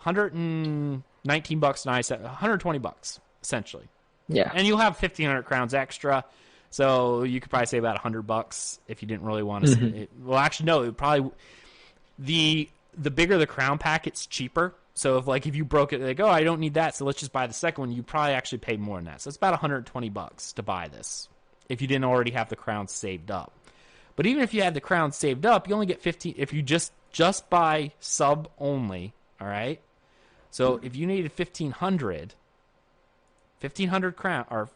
A: $119.97, $120 essentially.
B: Yeah.
A: And you'll have 1,500 crowns extra, so you could probably say about $100 if you didn't really want to. Well, actually, no. It probably the bigger the crown pack, it's cheaper. So if you broke it, I don't need that, so let's just buy the second one. You probably actually pay more than that. So it's about $120 to buy this if you didn't already have the crowns saved up. But even if you had the crowns saved up, you only get 15 if you just buy sub only. All right. So if you needed 1,500 crown, or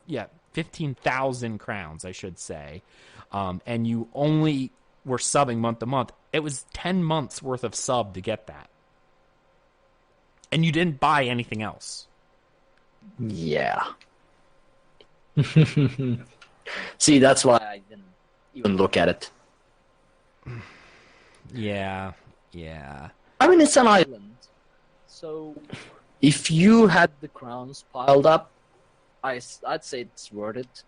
A: 15,000 crowns, I should say, and you only were subbing month to month, it was 10 months worth of sub to get that, and you didn't buy anything else.
B: Yeah. See, that's why I didn't even look at it.
A: Yeah.
B: I mean, it's an island. So, if you had the crowns piled up, I'd say it's worth it.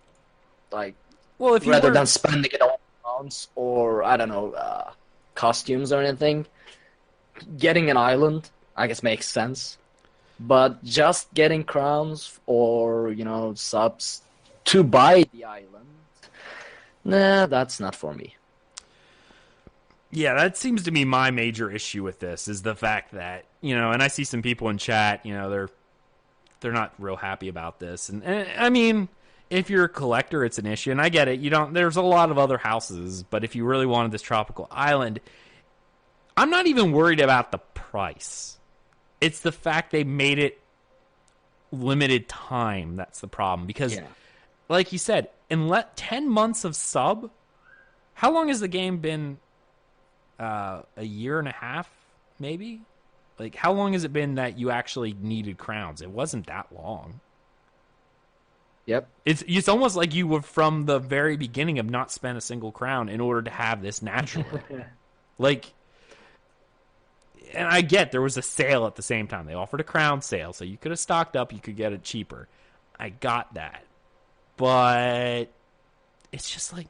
A: Well, if you
B: rather than spending it on crowns, or I don't know, costumes or anything, getting an island, I guess, makes sense. But just getting crowns or, subs to buy the island, nah, that's not for me.
A: Yeah, that seems to be my major issue with this, is the fact that, and I see some people in chat, they're not real happy about this. And I mean, if you're a collector, it's an issue, and I get it. There's a lot of other houses, but if you really wanted this tropical island, I'm not even worried about the price. It's the fact they made it limited time that's the problem. Because, like you said, in 10 months of sub, how long has the game been? A year and a half, maybe? Like, how long has it been that you actually needed crowns? It wasn't that long.
B: Yep.
A: It's almost like you were from the very beginning of not spent a single crown in order to have this naturally. Like, and I get there was a sale at the same time. They offered a crown sale, so you could have stocked up, you could get it cheaper. I got that. But it's just like,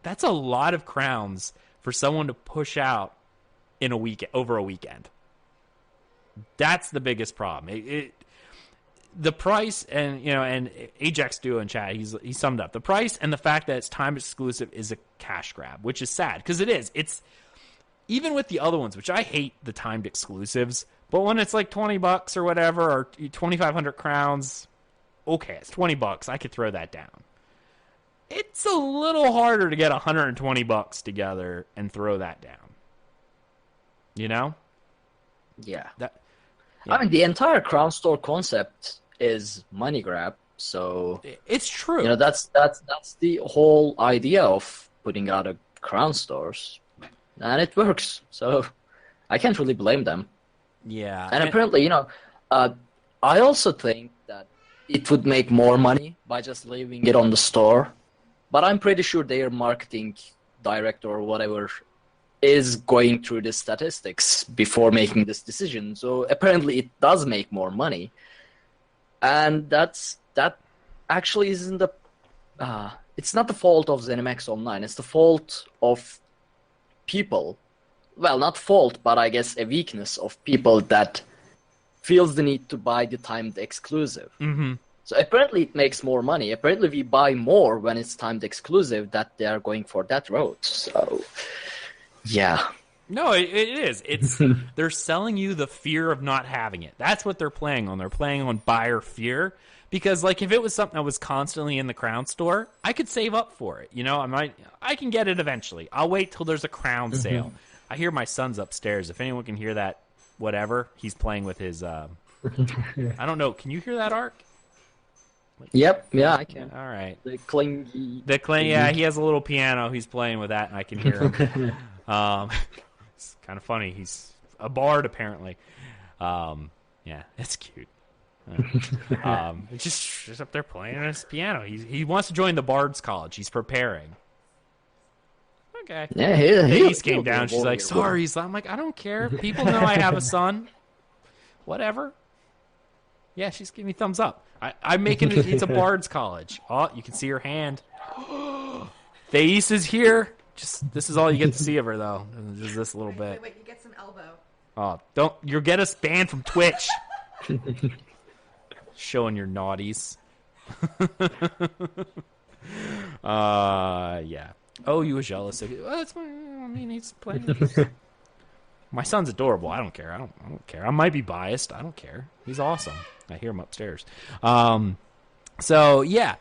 A: that's a lot of crowns for someone to push out in a week, over a weekend. That's the biggest problem. The price, and Ajax Duo in chat, he summed up the price and the fact that it's time exclusive is a cash grab, which is sad because it is. It's even with the other ones, which I hate the timed exclusives, but when it's like $20 or whatever, or 2,500 crowns, okay, it's $20. I could throw that down. It's a little harder to get $120 together and throw that down.
B: Yeah.
A: Yeah.
B: I mean, the entire crown store concept is money grab, so
A: it's true.
B: That's the whole idea of putting out a crown stores, and it works. So I can't really blame them.
A: Yeah.
B: And apparently, I also think that it would make more money by just leaving it on the store. But I'm pretty sure their marketing director or whatever is going through the statistics before making this decision. So apparently it does make more money. And that actually isn't it's not the fault of ZeniMax Online. It's the fault of people. Well, not fault, but I guess a weakness of people that feels the need to buy the timed exclusive.
A: Mm-hmm.
B: So apparently it makes more money. Apparently we buy more when it's timed exclusive that they are going for that route. So, yeah.
A: No, it is. It's they're selling you the fear of not having it. That's what they're playing on. They're playing on buyer fear. Because, like, if it was something that was constantly in the crown store, I could save up for it. I can get it eventually. I'll wait till there's a crown sale. I hear my son's upstairs. If anyone can hear that, whatever, he's playing with his... I don't know. Can you hear that, Ark?
B: Yep, yeah, I can.
A: All right.
B: The clingy.
A: Yeah, he has a little piano. He's playing with that, and I can hear him. It's kind of funny. He's a bard, apparently. Yeah, it's cute. Just up there playing his piano. He wants to join the Bard's College. He's preparing. Okay.
B: Yeah,
A: he came down. She's like, sorry. I'm like, I don't care. People know I have a son. Whatever. Yeah, she's giving me thumbs up. I'm making it. It's a Bard's College. Oh, you can see her hand. Thais is here. This is all you get to see of her, though. Just this little bit.
C: Wait, you get some elbow.
A: Oh, you'll get us banned from Twitch. Showing your naughties. Yeah. Oh, you were jealous of you. Well, that's fine. I mean, he's playing. My son's adorable. I don't care. I don't care. I might be biased. I don't care. He's awesome. I hear him upstairs. So yeah,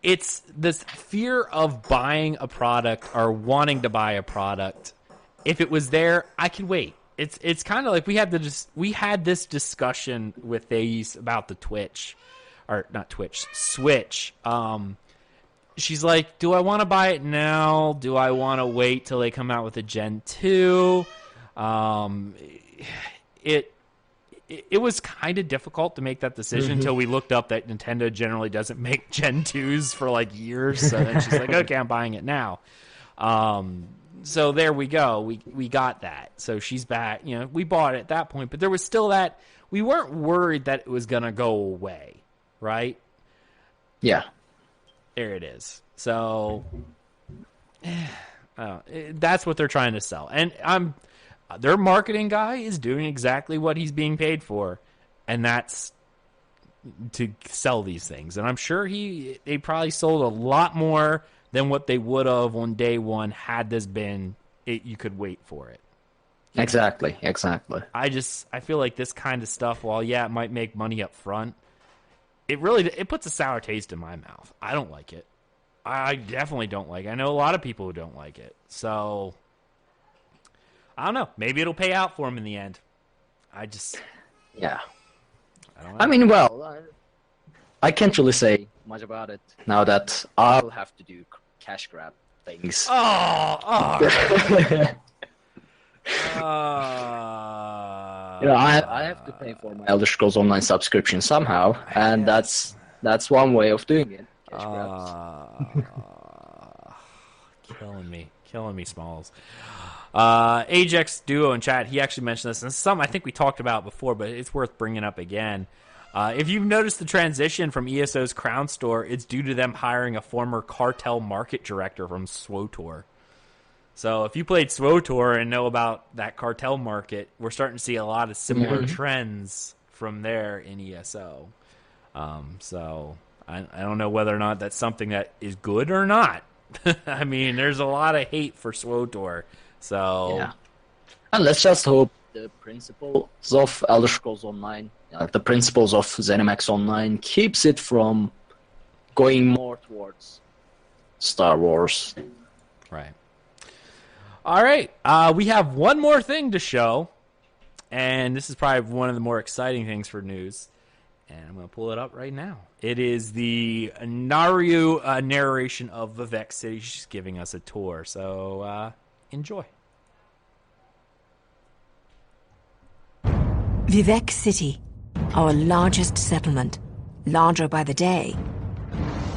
A: it's this fear of buying a product or wanting to buy a product. If it was there, I could wait. It's kind of like we had this discussion with Thais about the Switch. She's like, do I want to buy it now? Do I want to wait till they come out with a Gen 2? It was kind of difficult to make that decision until we looked up that Nintendo generally doesn't make Gen 2s for like years. So then she's like, okay, I'm buying it now. So there we go. We got that. So she's back. We bought it at that point, but there was still that we weren't worried that it was going to go away, right?
B: Yeah.
A: There it is. So That's what they're trying to sell. And their marketing guy is doing exactly what he's being paid for, and that's to sell these things. And I'm sure they probably sold a lot more than what they would have on day one had this been you could wait for it.
B: Exactly.
A: I feel like this kind of stuff, while it might make money up front, it puts a sour taste in my mouth. I don't like it. I definitely don't like it. I know a lot of people who don't like it. So, I don't know. Maybe it'll pay out for them in the end.
B: Yeah.
A: I don't know.
B: I mean, well, I can't really say much about it now that I'll have to do cash grab things.
A: Oh.
B: I have to pay for my Elder Scrolls Online subscription somehow, and that's one way of doing it. Cash grabs.
A: Killing me, Smalls. Ajax Duo in chat, he actually mentioned this, and some I think we talked about before, but it's worth bringing up again. If you've noticed the transition from ESO's Crown Store, it's due to them hiring a former cartel market director from SWTOR. So if you played SWTOR and know about that cartel market, we're starting to see a lot of similar trends from there in ESO. So I don't know whether or not that's something that is good or not. I mean, there's a lot of hate for SWTOR. So
B: yeah. And let's just hope the principles of Elder Scrolls Online, the principles of ZeniMax Online, keeps it from going more towards Star Wars.
A: Right. All right. We have one more thing to show, and this is probably one of the more exciting things for news. And I'm going to pull it up right now. It is the Naryu narration of Vivec City. She's giving us a tour, so enjoy.
C: Vivec City, our largest settlement, larger by the day.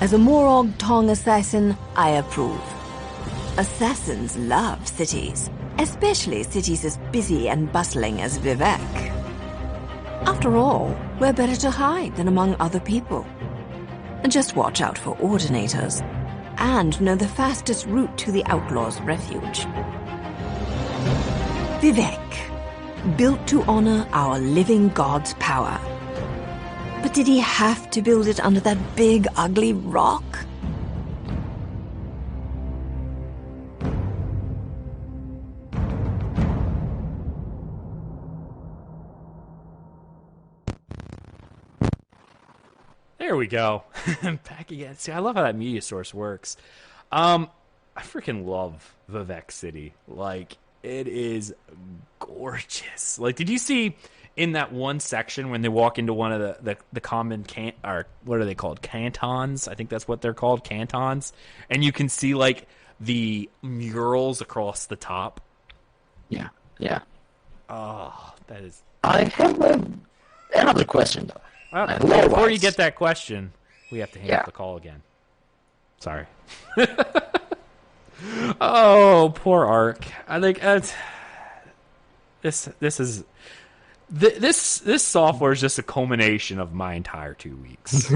C: As a Morog Tong assassin, I approve. Assassins love cities, especially cities as busy and bustling as Vivec. After all, we're better to hide than among other people. Just watch out for ordinators, and know the fastest route to the Outlaw's Refuge. Vivec, built to honor our living god's power. But did he have to build it under that big, ugly rock?
A: There we go. Back again. See, I love how that media source works. I freaking love Vivec City. Like, it is gorgeous. Like, did you see in that one section when they walk into one of the common or what are they called? Cantons? I think that's what they're called, cantons. And you can see like the murals across the top.
B: Yeah.
A: Oh, that is.
B: I have another question though.
A: Well, before you get that question, we have to hang up the call again. Sorry. Oh, poor Ark. I think this software is just a culmination of my entire 2 weeks.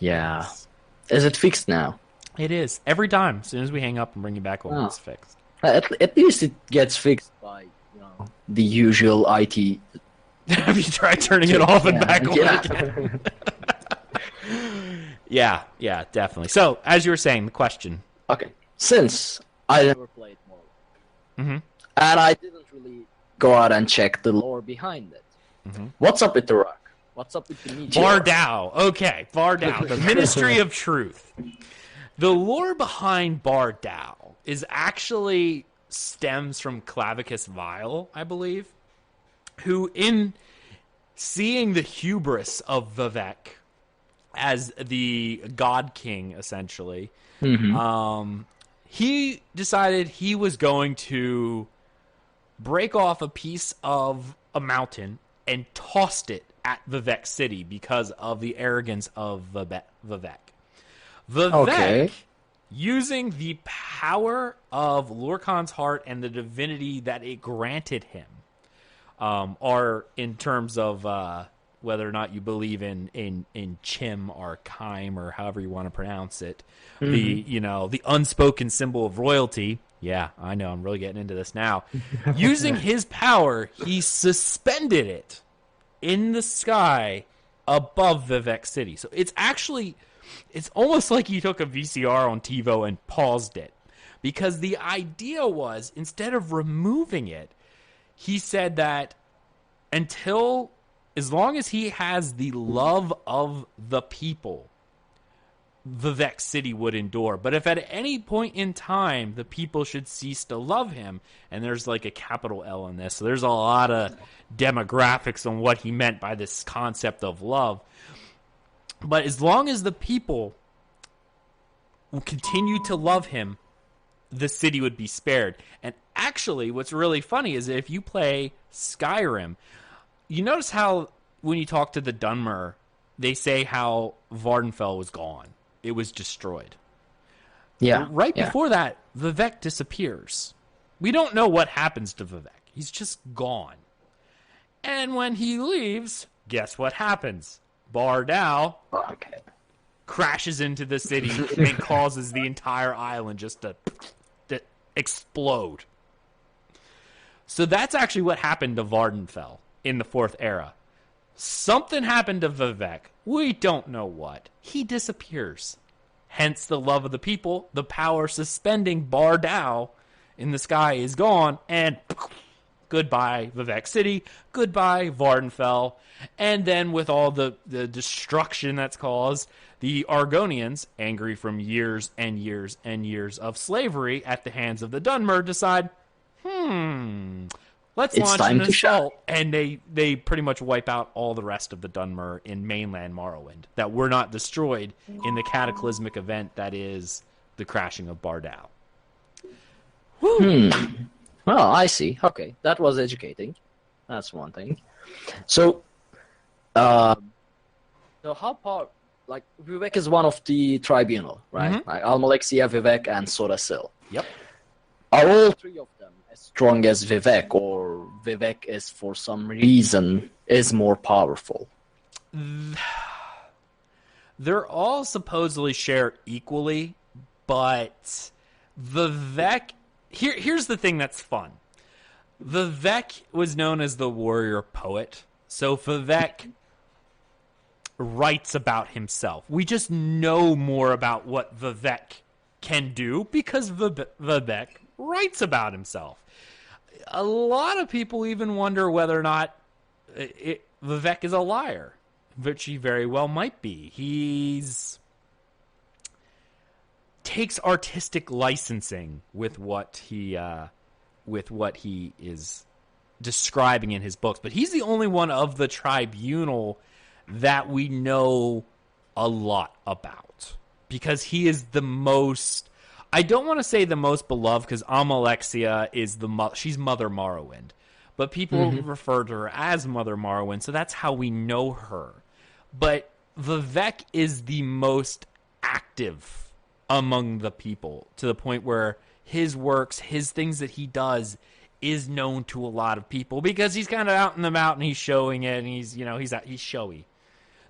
B: Yeah. Is it fixed now?
A: It is. Every time, as soon as we hang up and bring you back over, it's fixed.
B: At least it gets fixed by the usual IT.
A: Have you tried turning it off and back on again? Yeah, definitely. So, as you were saying, the question.
B: Okay. Since I never played Morrowind, and I didn't really go out and check the lore behind it, what's up with the rock? What's up with the meteor?
A: Bardao. Okay, Bardao. The Ministry of Truth. The lore behind Bardao is actually stems from Clavicus Vile, I believe, who, in seeing the hubris of Vivec as the God King, essentially, he decided he was going to break off a piece of a mountain and tossed it at Vivec City because of the arrogance of Vivec. Vivec, using the power of Lorkhan's heart and the divinity that it granted him, are in terms of whether or not you believe in Chim or Kime or however you want to pronounce it, the unspoken symbol of royalty. Yeah, I know, I'm really getting into this now. Using his power, he suspended it in the sky above Vivec City. So it's almost like he took a VCR on TiVo and paused it. Because the idea was, instead of removing it, he said that as long as he has the love of the people, Vivec City would endure. But if at any point in time the people should cease to love him, and there's like a capital L in this, so there's a lot of demographics on what he meant by this concept of love. But as long as the people will continue to love him, the city would be spared. And actually, what's really funny is that if you play Skyrim, you notice how when you talk to the Dunmer, they say how Vardenfell was gone. It was destroyed.
B: Yeah.
A: Right before that, Vivec disappears. We don't know what happens to Vivec. He's just gone. And when he leaves, guess what happens? Bardal crashes into the city and causes the entire island just to explode. So that's actually what happened to Vardenfell in the Fourth Era. Something happened to Vivec. We don't know what. He disappears. Hence the love of the people. The power suspending Bardal in the sky is gone. And goodbye Vivec City. Goodbye Vardenfell. And then with all the destruction that's caused, the Argonians, angry from years and years and years of slavery at the hands of the Dunmer, decide, let's launch an assault. And they pretty much wipe out all the rest of the Dunmer in mainland Morrowind that were not destroyed in the cataclysmic event that is the crashing of Bardal.
B: Well, I see. Okay, that was educating. That's one thing. So, how far? Like, Vivec is one of the tribunal, right?
A: Mm-hmm.
B: Like Almalexia, Vivec, and Sorasil.
A: Yep.
B: Are all three of them as strong as Vivec, or Vivec is, for some reason, is more powerful?
A: They're all supposedly share equally, but Vivec... Here's the thing that's fun. Vivec was known as the warrior poet, so Vivec writes about himself. We just know more about what Vivec can do because Vivec writes about himself. A lot of people even wonder whether or not Vivec is a liar, which he very well might be. He's takes artistic licensing with what he is describing in his books, but he's the only one of the tribunal that we know a lot about because he is the most, I don't want to say the most beloved because Almalexia is she's Mother Morrowind, but people refer to her as Mother Morrowind, so that's how we know her. But Vivec is the most active among the people to the point where his works, his things that he does is known to a lot of people because he's kind of out and about and he's showing it and he's showy.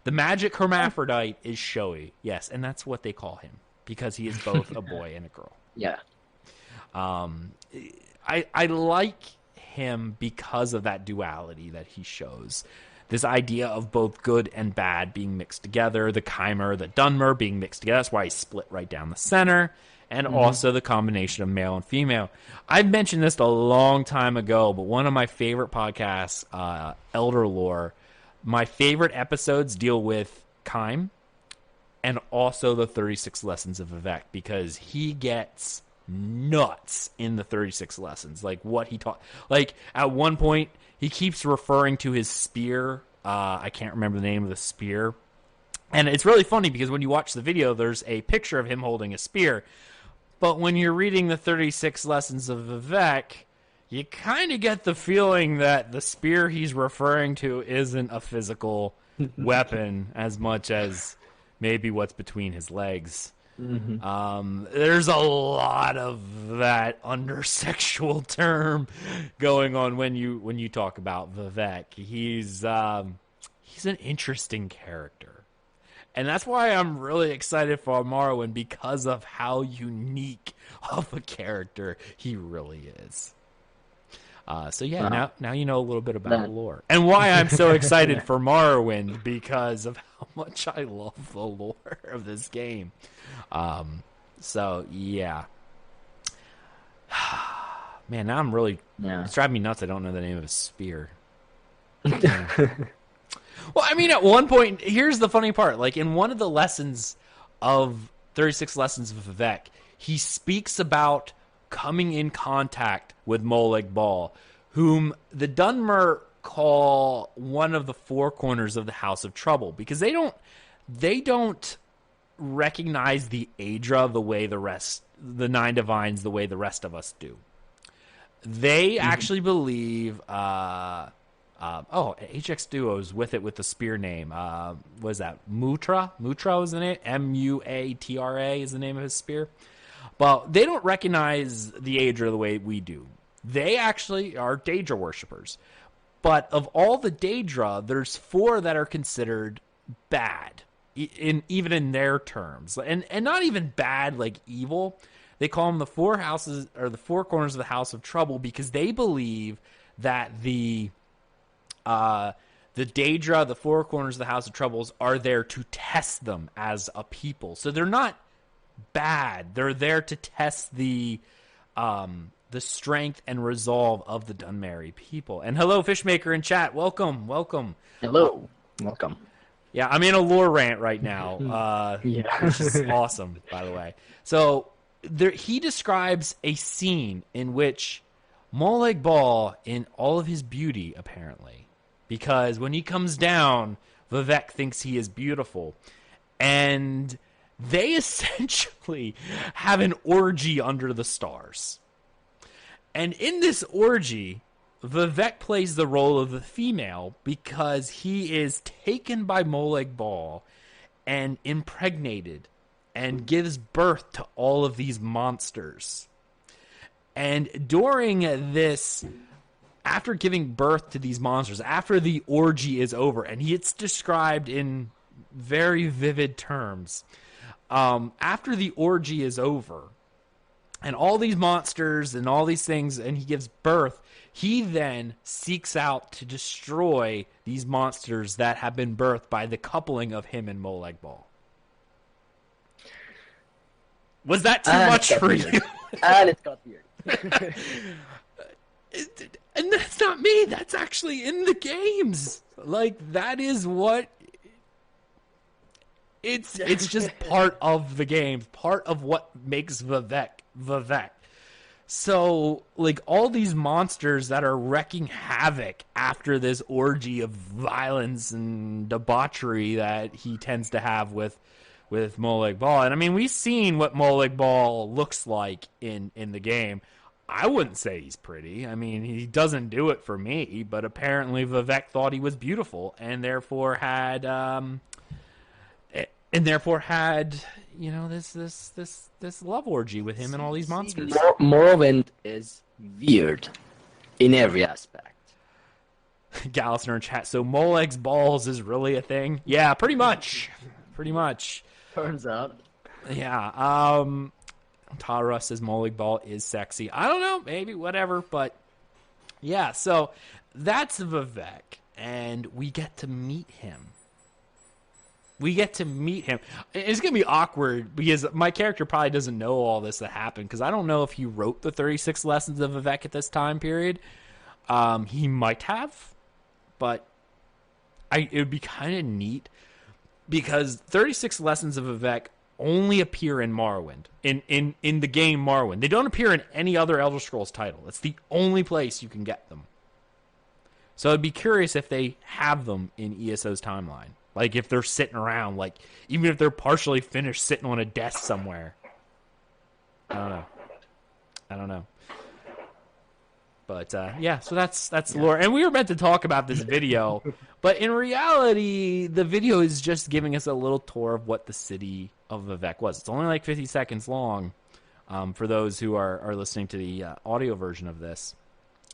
A: The magic hermaphrodite is showy, yes, and that's what they call him because he is both a boy and a girl.
B: Yeah.
A: I like him because of that duality that he shows. This idea of both good and bad being mixed together, the Chimer, the Dunmer being mixed together. That's why he's split right down the center. And also the combination of male and female. I've mentioned this a long time ago, but one of my favorite podcasts, Elder Lore, my favorite episodes deal with Kime and also the 36 Lessons of Vivec because he gets nuts in the 36 Lessons. Like what he taught. Like at one point, he keeps referring to his spear. I can't remember the name of the spear. And it's really funny because when you watch the video, there's a picture of him holding a spear. But when you're reading the 36 Lessons of Vivec, you kind of get the feeling that the spear he's referring to isn't a physical weapon as much as maybe what's between his legs. There's a lot of that undersexual term going on when you talk about Vivec. he's an interesting character. And that's why I'm really excited for Morrowind, because of how unique of a character he really is. So yeah, now you know a little bit about the lore. And why I'm so excited for Morrowind, because of how much I love the lore of this game. So yeah. Man, now I'm really... It's driving me nuts I don't know the name of his spear. Well, I mean, at one point, here's the funny part. Like, in one of the lessons of 36 Lessons of Vivec, he speaks about coming in contact with Molag Bal, whom the Dunmer call one of the four corners of the House of Trouble, because they don't recognize the Aedra the way the Nine Divines, the way the rest of us do. They actually believe... HX Duo's with the spear name. What is that? Mutra? Mutra is the name? Muatra is the name of his spear. But they don't recognize the Aedra the way we do. They actually are Daedra worshippers. But of all the Daedra, there's four that are considered bad, even in their terms. And not even bad like evil. They call them the four houses, or the four corners of the House of Trouble, because they believe that the Daedra, the four corners of the House of Troubles, are there to test them as a people. So they're not bad. They're there to test the strength and resolve of the Dunmeri people. And hello, Fishmaker in chat. Welcome.
B: Hello. Welcome.
A: Yeah, I'm in a lore rant right now. Which is awesome, by the way. So he describes a scene in which Molag Bal, in all of his beauty, apparently, because when he comes down, Vivec thinks he is beautiful. And they essentially have an orgy under the stars. And in this orgy, Vivec plays the role of the female because he is taken by Molag Bal and impregnated and gives birth to all of these monsters. And during this, after giving birth to these monsters, after the orgy is over, and it's described in very vivid terms, after the orgy is over, and all these monsters and all these things, and he gives birth, he then seeks out to destroy these monsters that have been birthed by the coupling of him and Molag Bal. Was that too much for you?
B: And it got weird.
A: And that's not me. That's actually in the games. Like, that is what... It's just part of the game. Part of what makes Vivec. So, like, all these monsters that are wreaking havoc after this orgy of violence and debauchery that he tends to have with Molag Bal. And I mean, we've seen what Molag Bal looks like in the game. I wouldn't say he's pretty. I mean, he doesn't do it for me, but apparently Vivec thought he was beautiful and therefore had you know, this love orgy with him and all these monsters.
B: Morrowind is weird in every aspect.
A: Gallisner in chat. So Molag's balls is really a thing? Yeah, pretty much.
B: Turns out.
A: Yeah. Tara says Molag Bal is sexy. I don't know, maybe, whatever, but yeah, so that's Vivec, and we get to meet him. It's going to be awkward because my character probably doesn't know all this that happened, because I don't know if he wrote the 36 Lessons of Vivec at this time period. He might have, but it would be kind of neat, because 36 Lessons of Vivec only appear in Morrowind, in the game Morrowind. They don't appear in any other Elder Scrolls title. It's the only place you can get them. So I'd be curious if they have them in ESO's timeline. Like, if they're sitting around, like, even if they're partially finished sitting on a desk somewhere. I don't know. But, yeah, so that's lore. And we were meant to talk about this video, but in reality, the video is just giving us a little tour of what the city of Vivec was. It's only like 50 seconds long, for those who are listening to the audio version of this.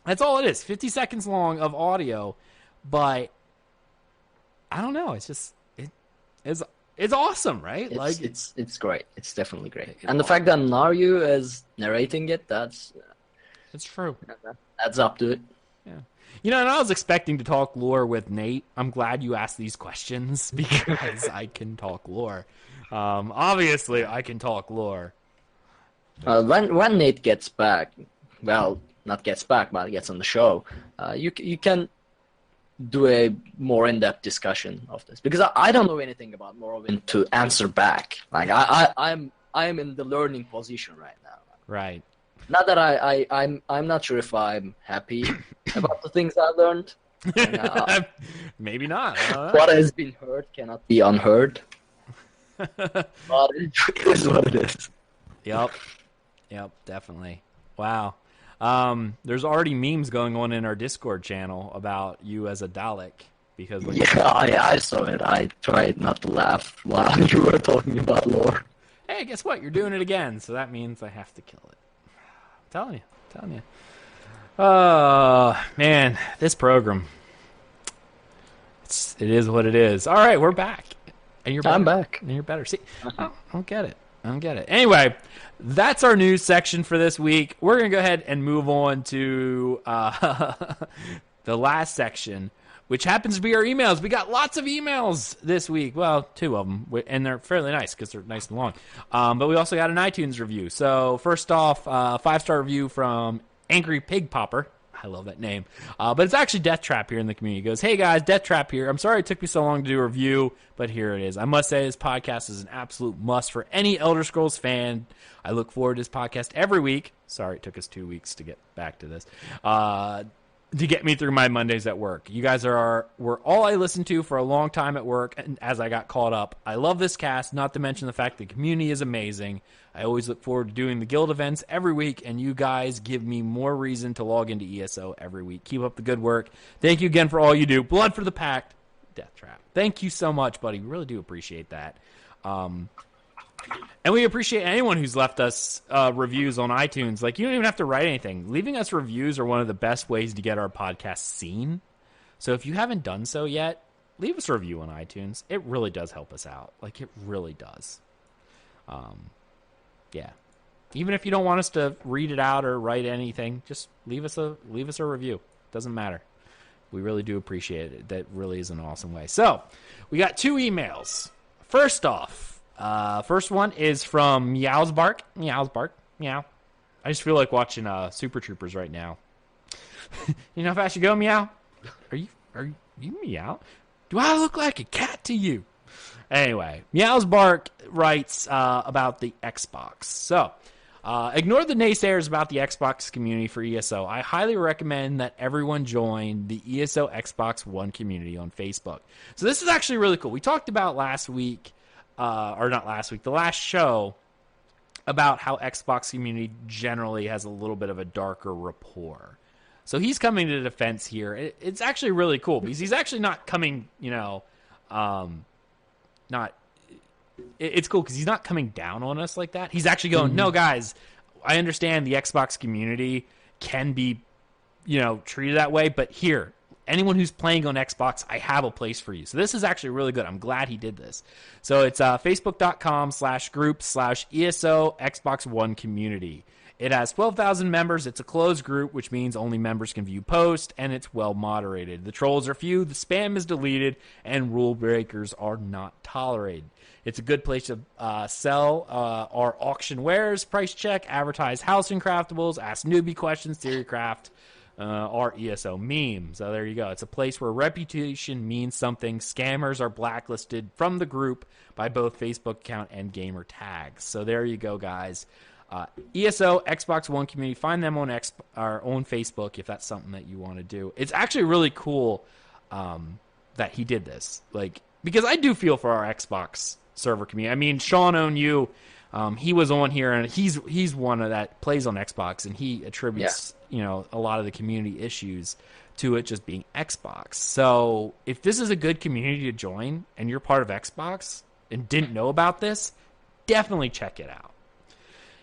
A: That's all it is, 50 seconds long of audio, but I don't know. It's just it's awesome, right?
B: It's great. It's definitely great. And the fact that Naryu is narrating it, that's
A: true.
B: Adds up to it.
A: Yeah. And I was expecting to talk lore with Nate. I'm glad you asked these questions because I can talk lore. Obviously, I can talk lore.
B: When Nate gets back, well, not gets back, but gets on the show, you can do a more in-depth discussion of this, because I don't know anything about Morrowind to answer back. Like I'm in the learning position right now.
A: Right.
B: Not that I'm not sure if I'm happy about the things I learned.
A: Maybe not.
B: What has been heard cannot be unheard. But it is what it is.
A: Yep, definitely. Wow. There's already memes going on in our Discord channel about you as a Dalek because
B: I saw it. I tried not to laugh while you were talking about lore.
A: Hey, guess what? You're doing it again, so that means I have to kill it. I'm telling you. Oh man, this program. It is what it is. All right, we're back. And you're better.
B: I'm back.
A: And you're better. See, I don't get it. Anyway, that's our news section for this week. We're going to go ahead and move on to the last section, which happens to be our emails. We got lots of emails this week. Well, 2 of them, and they're fairly nice because they're nice and long. But we also got an iTunes review. So first off, 5-star review from Angry Pig Popper. I love that name. But it's actually Death Trap here in the community. He goes, hey guys, Death Trap here. I'm sorry it took me so long to do a review, but here it is. I must say this podcast is an absolute must for any Elder Scrolls fan. I look forward to this podcast every week. Sorry it took us 2 weeks to get back to this. To get me through my Mondays at work. You guys were all I listened to for a long time at work, and as I got caught up. I love this cast, not to mention the fact the community is amazing. I always look forward to doing the guild events every week, and you guys give me more reason to log into ESO every week. Keep up the good work. Thank you again for all you do. Blood for the Pact. Death Trap. Thank you so much, buddy. We really do appreciate that. And we appreciate anyone who's left us reviews on iTunes. Like, you don't even have to write anything. Leaving us reviews are one of the best ways to get our podcast seen. So if you haven't done so yet, leave us a review on iTunes. It really does help us out. Like, it really does. Yeah. Even if you don't want us to read it out or write anything, just leave us a review. Doesn't matter. We really do appreciate it. That really is an awesome way. So, we got 2 emails. First off, first one is from Meow's Bark. Meow. I just feel like watching Super Troopers right now. You know how fast you go, Meow? Are you Meow? Do I look like a cat to you? Anyway, Meow's Bark writes about the Xbox. So, ignore the naysayers about the Xbox community for ESO. I highly recommend that everyone join the ESO Xbox One community on Facebook. So this is actually really cool. We talked about the last show, about how Xbox community generally has a little bit of a darker rapport. So he's coming to defense here. It's actually really cool because he's actually not coming, it's cool because he's not coming down on us like that. He's actually going, no, guys, I understand the Xbox community can be, treated that way, but here, anyone who's playing on Xbox, I have a place for you. So this is actually really good. I'm glad he did this. So it's facebook.com/group/ESO Xbox One community. It has 12,000 members. It's a closed group, which means only members can view posts, and it's well moderated. The trolls are few, the spam is deleted, and rule breakers are not tolerated. It's a good place to sell our auction wares, price check, advertise housing craftables, ask newbie questions, theorycraft, our ESO memes. So there you go. It's a place where reputation means something. Scammers are blacklisted from the group by both Facebook account and gamer tags. So there you go, guys. ESO Xbox One community. Find them on Facebook if that's something that you want to do. It's actually really cool that he did this. Because I do feel for our Xbox server community. I mean, Sean Onu, he was on here, and he's one of that plays on Xbox, and he attributes a lot of the community issues to it just being Xbox. So if this is a good community to join, and you're part of Xbox and didn't know about this, definitely check it out.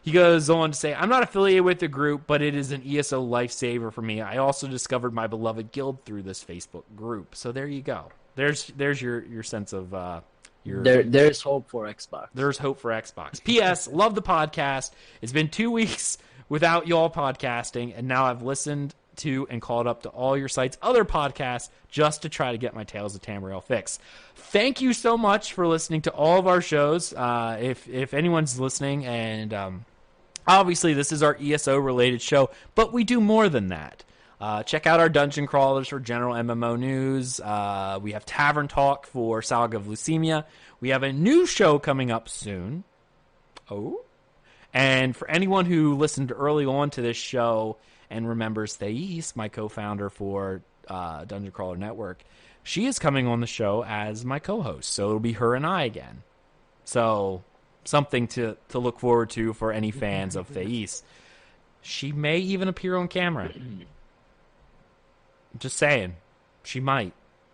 A: He goes on to say, I'm not affiliated with the group, but it is an ESO lifesaver for me. I also discovered my beloved guild through this Facebook group. So there you go. there's your sense of
B: there's hope for Xbox.
A: There's hope for Xbox. P.S. Love the podcast. It's been 2 weeks without y'all podcasting, and now I've listened to and called up to all your site's other podcasts just to try to get my Tales of Tamriel fix. Thank you so much for listening to all of our shows. If anyone's listening, and obviously this is our ESO related show, but we do more than that. Check out our Dungeon Crawlers for general MMO news. We have Tavern Talk for Saga of Leucemia. We have a new show coming up soon. Oh. And for anyone who listened early on to this show and remembers Thais, my co-founder for Dungeon Crawler Network, she is coming on the show as my co-host. So it'll be her and I again. So something to look forward to for any fans of Thais. She may even appear on camera. Just saying. She might.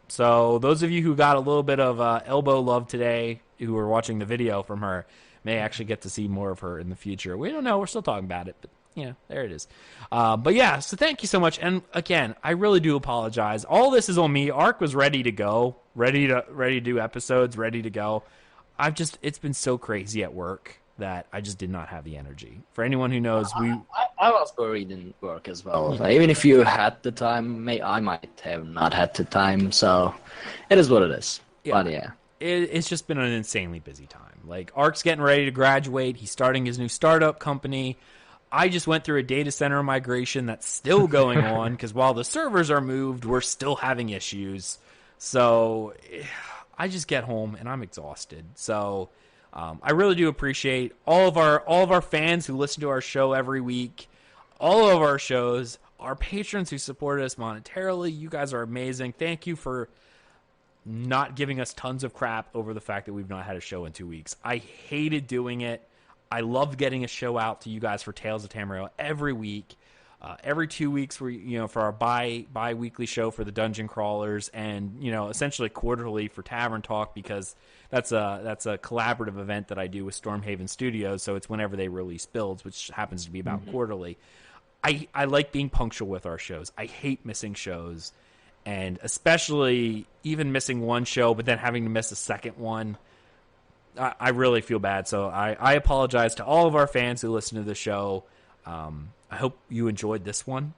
A: So those of you who got a little bit of elbow love today, who were watching the video from her, may actually get to see more of her in the future. We don't know. We're still talking about it, but yeah, there it is. But yeah, so thank you so much. And again, I really do apologize. All this is on me. Ark was ready to go, ready to do episodes, ready to go. It's been so crazy at work that I just did not have the energy. For anyone who knows,
B: I was worried in work as well. Even if you had the time, I might have not had the time. So it is what it is. Yeah. But yeah.
A: It's just been an insanely busy time. Like, Ark's getting ready to graduate. He's starting his new startup company. I just went through a data center migration that's still going on because while the servers are moved, we're still having issues. So I just get home and I'm exhausted. So I really do appreciate all of our fans who listen to our show every week, all of our shows, our patrons who support us monetarily. You guys are amazing. Thank you for not giving us tons of crap over the fact that we've not had a show in 2 weeks. I hated doing it. I loved getting a show out to you guys for Tales of Tamriel every week. Every 2 weeks, for our bi-weekly show for the Dungeon Crawlers, and essentially quarterly for Tavern Talk, because that's a collaborative event that I do with Stormhaven Studios. So it's whenever they release builds, which happens to be about quarterly. I like being punctual with our shows. I hate missing shows, and especially even missing one show, but then having to miss a second one. I really feel bad. So I apologize to all of our fans who listen to the show. I hope you enjoyed this one.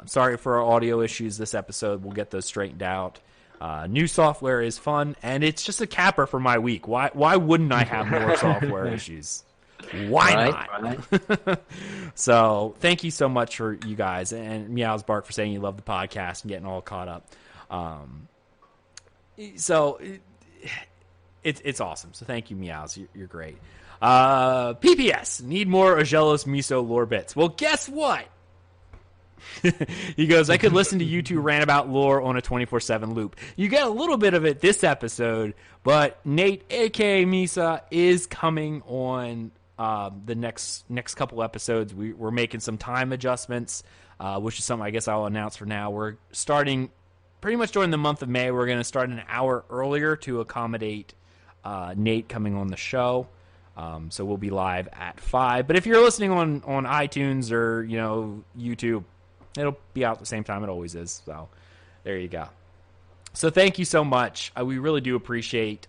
A: Sorry for our audio issues this episode. We'll get those straightened out. New software is fun, and it's just a capper for my week. Why wouldn't I have more software issues? Why not? So thank you so much for you guys, and Meows Bark for saying you love the podcast and getting all caught up. It's awesome. So thank you, Meows. You're great. PPS, need more Aggelos Miso lore bits. Well, guess what? He goes, I could listen to you two rant about lore on a 24/7 loop. You get a little bit of it this episode, but Nate, aka Misa, is coming on the next couple episodes. We're making some time adjustments, which is something I guess I'll announce for now. We're starting pretty much during the month of May. We're going to start an hour earlier to accommodate Nate coming on the show. So we'll be live at 5. But if you're listening on iTunes or YouTube, it'll be out at the same time it always is. So there you go. So thank you so much. We really do appreciate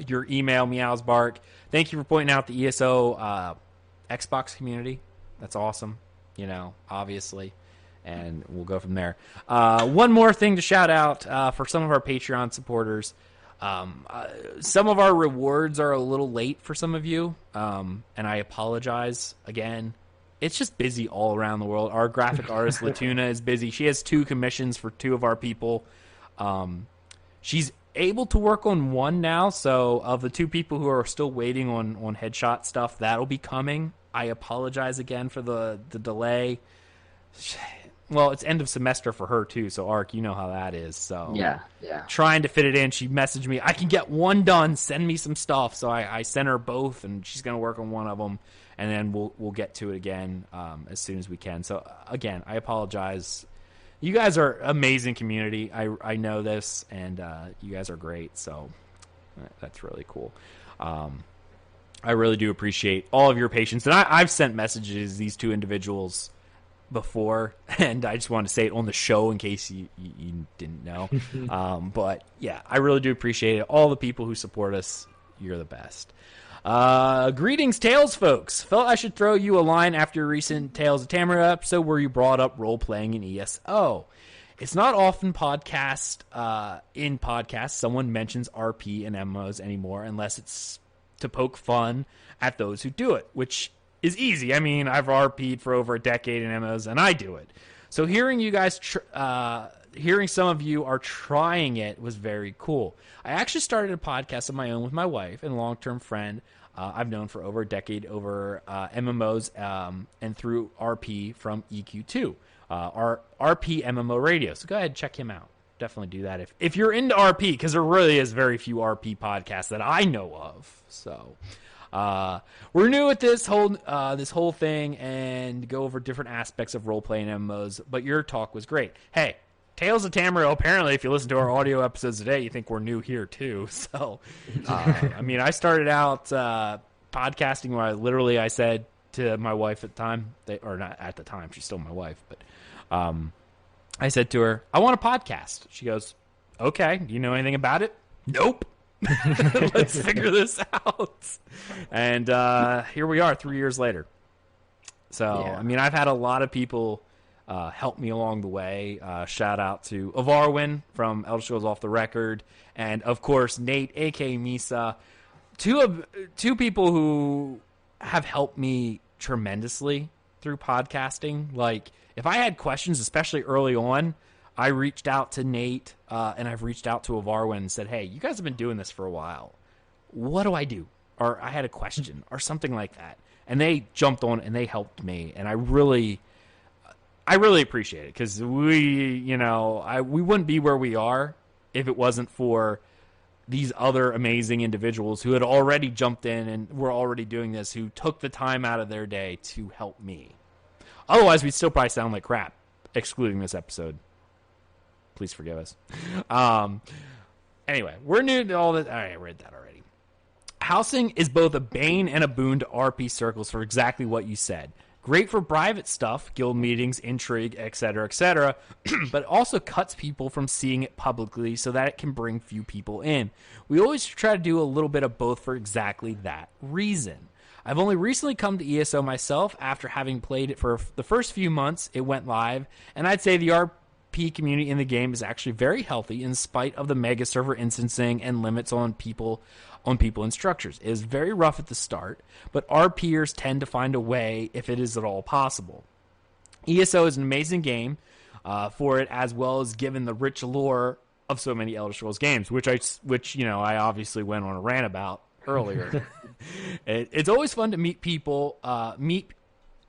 A: your email, Meows Bark. Thank you for pointing out the ESO Xbox community. That's awesome, obviously. And we'll go from there. One more thing to shout out for some of our Patreon supporters. Some of our rewards are a little late for some of you, and I apologize again. It's just busy all around the world. Our graphic artist Latuna is busy. She has 2 commissions for 2 of our people. She's able to work on 1 now, so of the 2 people who are still waiting on headshot stuff, that'll be coming. I apologize again for the delay. Well, it's end of semester for her, too, so Ark, you know how that is. So
B: yeah.
A: Trying to fit it in, she messaged me, I can get 1 done, send me some stuff. So I sent her both, and she's going to work on 1 of them, and then we'll get to it again as soon as we can. So, again, I apologize. You guys are amazing community. I know this, and you guys are great, so that's really cool. I really do appreciate all of your patience. And I've sent messages to these 2 individuals before, and I just wanted to say it on the show in case you didn't know. But yeah, I really do appreciate it. All the people who support us, you're the best. Greetings, Tales folks. Felt I should throw you a line after your recent Tales of Tamriel episode where you brought up role-playing in ESO. It's not often in podcasts someone mentions RP and MMOs anymore unless it's to poke fun at those who do it, which is easy. I mean, I've RP'd for over a decade in MMOs, and I do it. So hearing you guys, hearing some of you are trying it was very cool. I actually started a podcast of my own with my wife and long-term friend I've known for over a decade over MMOs and through RP from EQ2, our RP MMO radio. So go ahead and check him out. Definitely do that if you're into RP, because there really is very few RP podcasts that I know of. So we're new at this whole thing and go over different aspects of role-playing MMOs, but your talk was great. Hey, Tales of Tamriel, apparently, if you listen to our audio episodes today, you think we're new here, too. So, I mean, I started out podcasting where I said to my wife at the time, or not at the time, she's still my wife, but I said to her, I want a podcast. She goes, okay, do you know anything about it? Nope. Let's figure this out. And here we are 3 years later. So, yeah. I mean, I've had a lot of people help me along the way. Shout out to Avarwin from Elder Scrolls Off the Record, and of course Nate, aka Misa, two people who have helped me tremendously through podcasting. Like, if I had questions, especially early on, I reached out to Nate and I've reached out to Avarwin and said, hey, you guys have been doing this for a while. What do I do? Or I had a question or something like that. And they jumped on and they helped me, and I really appreciate it, because we wouldn't be where we are if it wasn't for these other amazing individuals who had already jumped in and were already doing this, who took the time out of their day to help me. Otherwise, we'd still probably sound like crap, excluding this episode. Please forgive us. Anyway, we're new to all this. All right, I read that already. Housing is both a bane and a boon to RP circles for exactly what you said. Great for private stuff, guild meetings, intrigue, etc., but it also cuts people from seeing it publicly so that it can bring few people in. We always try to do a little bit of both for exactly that reason. I've only recently come to ESO myself after having played it for the first few months. It went live, and I'd say the RP community in the game is actually very healthy in spite of the mega server instancing and limits on people and structures. It is very rough at the start, but RPers tend to find a way if it is at all possible. ESO is an amazing game for it, as well as given the rich lore of so many Elder Scrolls games, which I obviously went on a rant about earlier. It's always fun to meet people.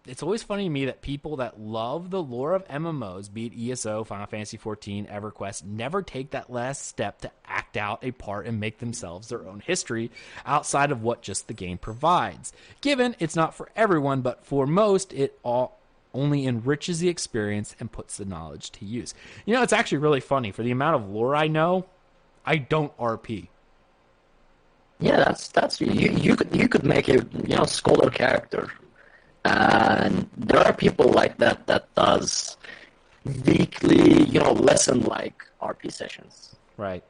A: It's always funny to me that people that love the lore of MMOs, be it ESO, Final Fantasy XIV, EverQuest, never take that last step to act out a part and make themselves their own history outside of what just the game provides. Given it's not for everyone, but for most, it only enriches the experience and puts the knowledge to use. You know, it's actually really funny. For the amount of lore I know, I don't RP.
B: Yeah, that's you could make a scholar character. And there are people like that does weekly, lesson-like RP sessions.
A: Right.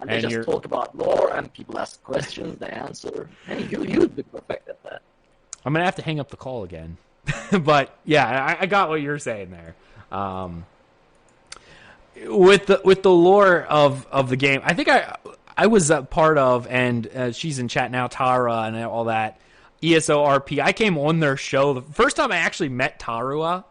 B: And they just talk about lore, and people ask questions, they answer. And you'd be perfect at that.
A: I'm going to have to hang up the call again. But, yeah, I got what you're saying there. With the lore of the game, I think I was a part of, and she's in chat now, Tara, and all that, ESO RP. I came on their show the first time I actually met Tarua.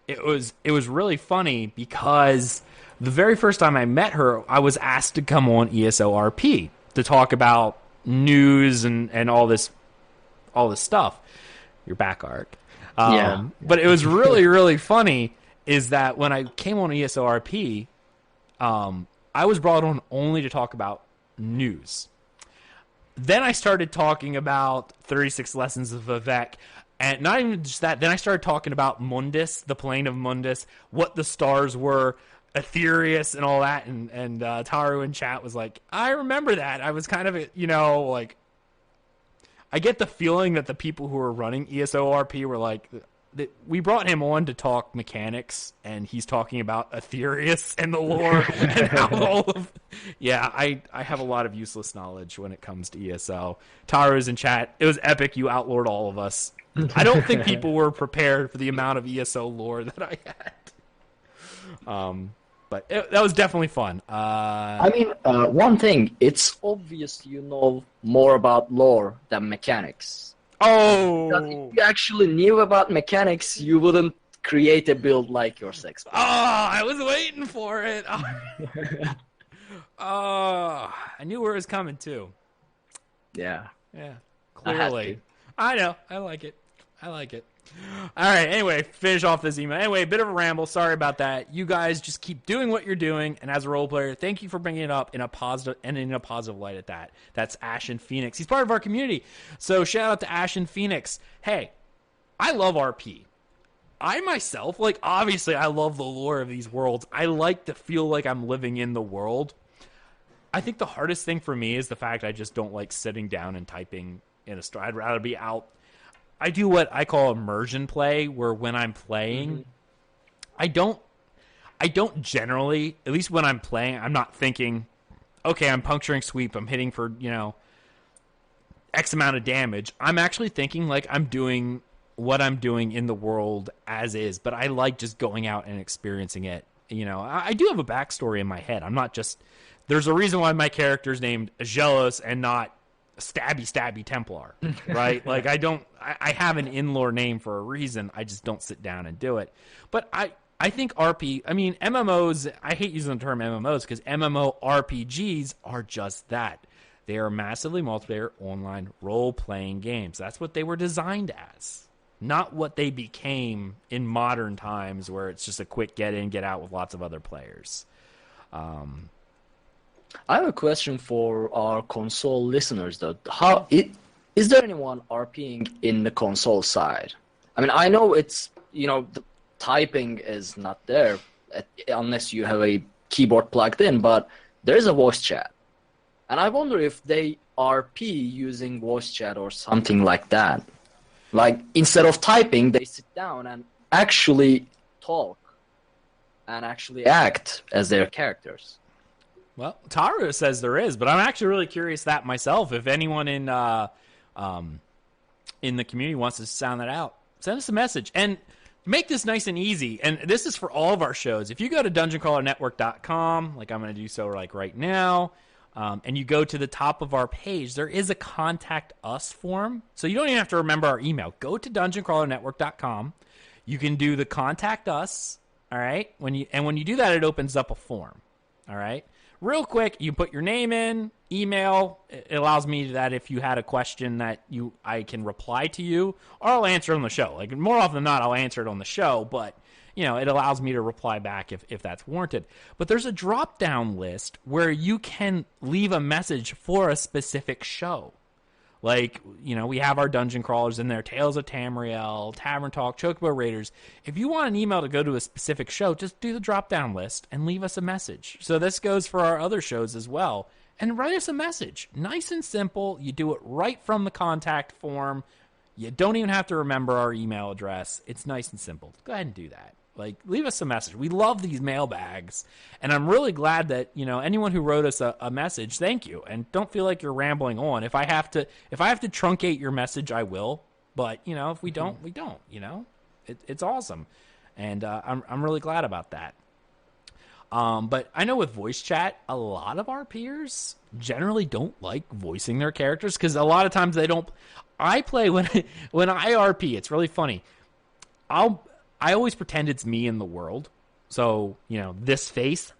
A: It was really funny because the very first time I met her, I was asked to come on ESO RP to talk about news and all this stuff. Your back arc.
B: Yeah.
A: But it was really, really funny is that when I came on ESO RP, I was brought on only to talk about news. Then I started talking about 36 Lessons of Vivec, and not even just that. Then I started talking about Mundus, the plane of Mundus, what the stars were, Aetherius, and all that. And Taru in chat was like, I remember that. I was kind of, like, I get the feeling that the people who were running ESO RP were like, we brought him on to talk mechanics, and he's talking about Aetherius and the lore and how all of. Yeah, I have a lot of useless knowledge when it comes to ESO. Taro's in chat. It was epic. You outlawed all of us. I don't think people were prepared for the amount of ESO lore that I had. But that was definitely fun.
B: I mean, one thing, it's obvious you know more about lore than mechanics.
A: Oh!
B: Because if you actually knew about mechanics, you wouldn't create a build like your sex.
A: Oh, I was waiting for it. Oh, I knew where it was coming too.
B: Yeah.
A: Yeah, clearly. I know. I like it. All right, anyway, finish off this email. Anyway, a bit of a ramble. Sorry about that. You guys just keep doing what you're doing, and as a role player, thank you for bringing it up in a positive light at that. That's Ashen Phoenix. He's part of our community. So shout out to Ashen Phoenix. Hey, I love RP. I myself, obviously I love the lore of these worlds. I like to feel like I'm living in the world. I think the hardest thing for me is the fact I just don't like sitting down and typing in a story. I'd rather be out. I do what I call immersion play, where when I'm playing, I don't generally, at least when I'm playing, I'm not thinking, okay, I'm puncturing sweep, I'm hitting for, X amount of damage. I'm actually thinking like I'm doing what I'm doing in the world as is, but I like just going out and experiencing it. I do have a backstory in my head. I'm not just, there's a reason why my character's named Aggelos and not Stabby Templar, right? I have an in-lore name for a reason. I just don't sit down and do it. But I think MMOs, I hate using the term MMOs because MMORPGs are just that. They are massively multiplayer online role-playing games. That's what they were designed as, not what they became in modern times where it's just a quick get in, get out with lots of other players.
B: I have a question for our console listeners, though. Is there anyone RPing in the console side? I mean, I know it's, the typing is not there unless you have a keyboard plugged in, but there is a voice chat. And I wonder if they RP using voice chat or something like that. Like, instead of typing, they sit down and actually talk and actually act as their characters.
A: Well, Taru says there is, but I'm actually really curious that myself. If anyone in the community wants to sound that out, send us a message and make this nice and easy. And this is for all of our shows. If you go to dungeoncrawlernetwork.com, like I'm going to do so right now, and you go to the top of our page, there is a contact us form. So you don't even have to remember our email. Go to dungeoncrawlernetwork.com. You can do the contact us. All right. When you do that, it opens up a form. All right. Real quick, you put your name in, email. It allows me that if you had a question that I can reply to you, or I'll answer it on the show. Like more often than not, I'll answer it on the show, but it allows me to reply back if that's warranted. But there's a drop-down list where you can leave a message for a specific show. Like, we have our dungeon crawlers in there, Tales of Tamriel, Tavern Talk, Chocobo Raiders. If you want an email to go to a specific show, just do the drop-down list and leave us a message. So this goes for our other shows as well. And write us a message. Nice and simple. You do it right from the contact form. You don't even have to remember our email address. It's nice and simple. Go ahead and do that. Leave us a message. We love these mailbags, and I'm really glad that anyone who wrote us a message, thank you, and don't feel like you're rambling on. If I have to truncate your message, I will. But if we don't, we don't. It's awesome, and I'm really glad about that. But I know with voice chat, a lot of our peers generally don't like voicing their characters because a lot of times they don't. I play when I RP. It's really funny. I always pretend it's me in the world. So, this face.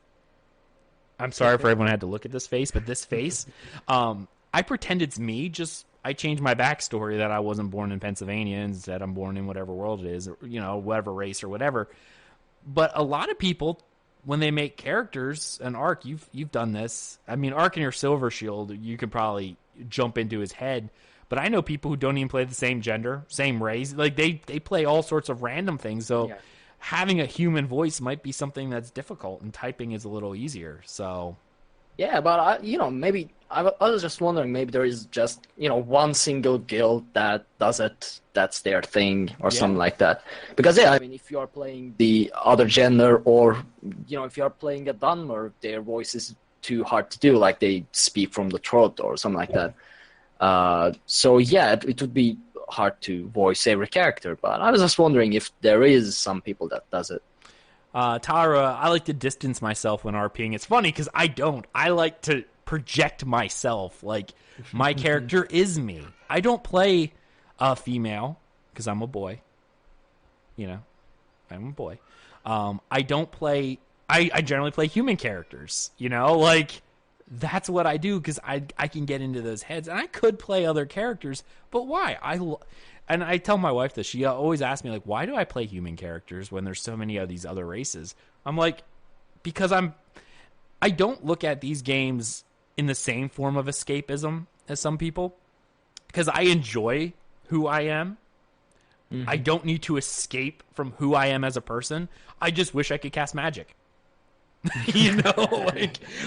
A: I'm sorry for everyone who had to look at this face, but this face. I pretend it's me. I change my backstory that I wasn't born in Pennsylvania and instead I'm born in whatever world it is, or, whatever race or whatever. But a lot of people, when they make characters, and Ark, you've done this. I mean, Arkhaniir Silver Shield, you could probably jump into his head. But I know people who don't even play the same gender, same race. Like, they play all sorts of random things. So having a human voice might be something that's difficult, and typing is a little easier. So,
B: Yeah, but maybe I was just wondering, maybe there is just one single guild that does it. That's their thing, or something like that. Because I mean, if you are playing the other gender, or if you are playing a Dunmer, their voice is too hard to do, like they speak from the throat or something like that. So yeah, it would be hard to voice every character. But I was just wondering if there is some people that does it.
A: Tara, I like to distance myself when RPing. It's funny because I don't. I like to project myself. Like, my character is me. I don't play a female because I'm a boy. I'm a boy. I don't play... I generally play human characters. Like, that's what I do because I can get into those heads. And I could play other characters, but why? And I tell my wife this. She always asks me, like, why do I play human characters when there's so many of these other races? I'm like, because I don't look at these games in the same form of escapism as some people, because I enjoy who I am. Mm-hmm. I don't need to escape from who I am as a person. I just wish I could cast magic.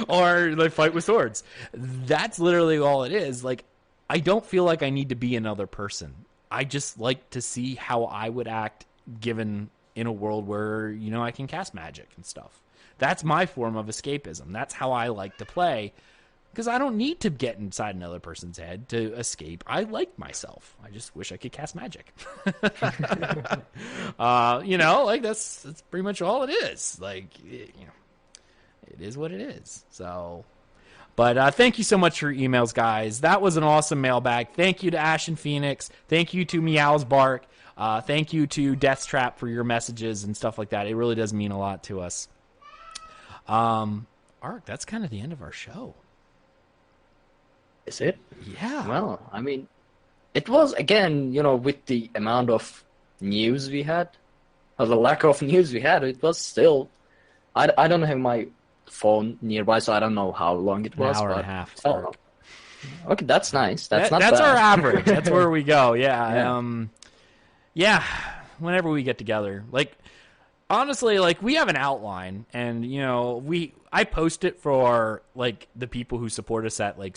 A: Or like fight with swords. That's literally all it is. Like, I don't feel like I need to be another person. I just like to see how I would act given in a world where, I can cast magic and stuff. That's my form of escapism. That's how I like to play, because I don't need to get inside another person's head to escape. I like myself. I just wish I could cast magic. Like that's pretty much all it is. Like, it is what it is. So... But thank you so much for your emails, guys. That was an awesome mailbag. Thank you to Ash and Phoenix. Thank you to Meow's Bark. Thank you to Death's Trap for your messages and stuff like that. It really does mean a lot to us. Ark, that's kind of the end of our show.
B: Is it?
A: Yeah.
B: Well, I mean, it was, again, with the amount of news we had, or the lack of news we had, it was still... I don't have my phone nearby, so I don't know how long it was.
A: An hour and a half.
B: Okay, that's nice. That's not
A: that's
B: bad.
A: Our average. That's where we go. Yeah. Whenever we get together, like, honestly, like, we have an outline, and I post it for like the people who support us at like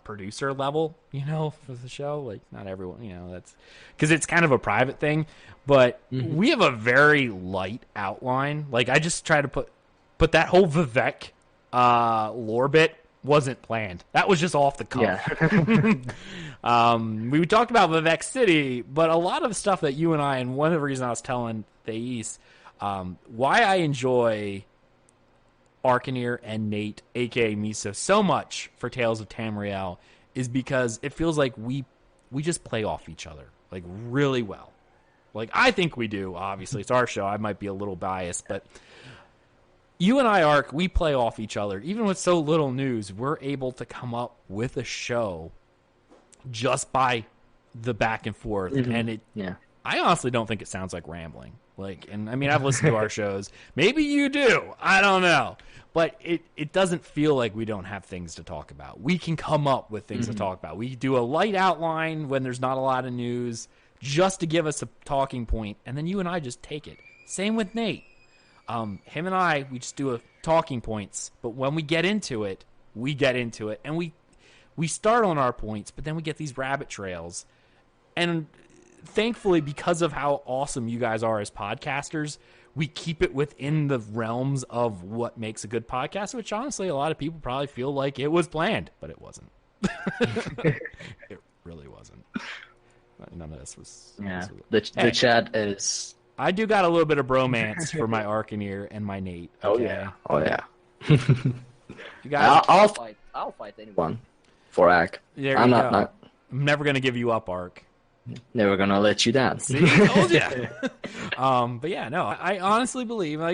A: producer level, for the show. Like, not everyone, that's because it's kind of a private thing, but we have a very light outline. Like, I just try to put that whole Vivec lore bit wasn't planned. That was just off the cuff. Yeah. We talked about Vivec City, but a lot of stuff that you and I, and one of the reasons I was telling Thais why I enjoy Arkhaniir and Nate, a.k.a. Misa, so much for Tales of Tamriel is because it feels like we just play off each other, like, really well. Like, I think we do, obviously. It's our show. I might be a little biased, but... You and I, Ark, we play off each other. Even with so little news, we're able to come up with a show just by the back and forth. Mm-hmm. And I honestly don't think it sounds like rambling. Like, and I mean, I've listened to our shows. Maybe you do. I don't know. But it doesn't feel like we don't have things to talk about. We can come up with things to talk about. We do a light outline when there's not a lot of news just to give us a talking point, and then you and I just take it. Same with Nate. Him and I, we just do a talking points, but when we get into it, and we start on our points, but then we get these rabbit trails. And thankfully, because of how awesome you guys are as podcasters, we keep it within the realms of what makes a good podcast, which honestly, a lot of people probably feel like it was planned, but it wasn't. It really wasn't. None of this was...
B: Yeah, the chat is...
A: I do got a little bit of bromance for my Arkhaniir and my Nate. Okay?
B: Oh yeah.
A: You guys,
B: I'll fight anyone for Ark.
A: I'm never gonna give you up, Ark.
B: Never gonna let you down.
A: See, I told ya. But yeah, no, I honestly believe I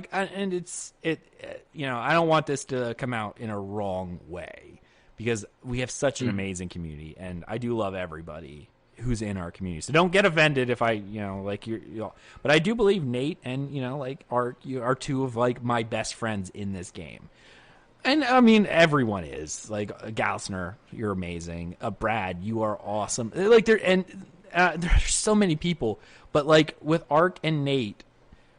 A: don't want this to come out in a wrong way, because we have such an amazing community, and I do love everybody who's in our community. So don't get offended if I, but I do believe Nate and, Art, you are two of, like, my best friends in this game. And, I mean, everyone is. Like, Galsner, you're amazing. Brad, you are awesome. Like, there's so many people. But, like, with Ark and Nate,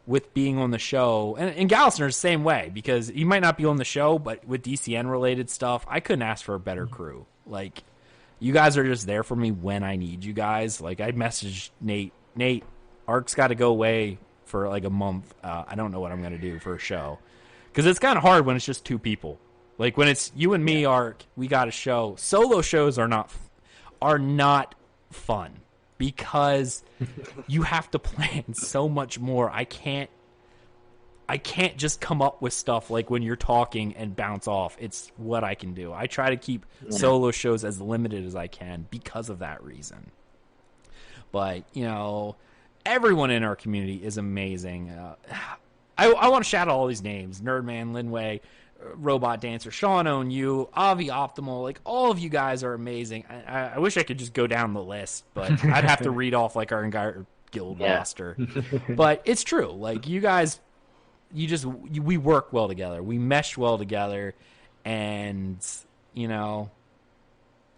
A: with being on the show, and Gallisner's the same way, because he might not be on the show, but with DCN related stuff, I couldn't ask for a better crew. Like, you guys are just there for me when I need you guys. Like, I messaged Nate, Ark's got to go away for like a month. I don't know what I'm going to do for a show, because it's kind of hard when it's just two people. Like, when it's you and me, Ark, we got a show. Solo shows are not fun, because you have to plan so much more. I can't just come up with stuff like when you're talking and bounce off. It's what I can do. I try to keep solo shows as limited as I can because of that reason. But, you know, everyone in our community is amazing. I want to shout out all these names: Nerdman, Linway, Robot Dancer, Sean Own You, Avi Optimal. Like, all of you guys are amazing. I wish I could just go down the list, but I'd have to read off like our entire guild roster. But it's true. Like, you guys, we work well together. We mesh well together, and you know,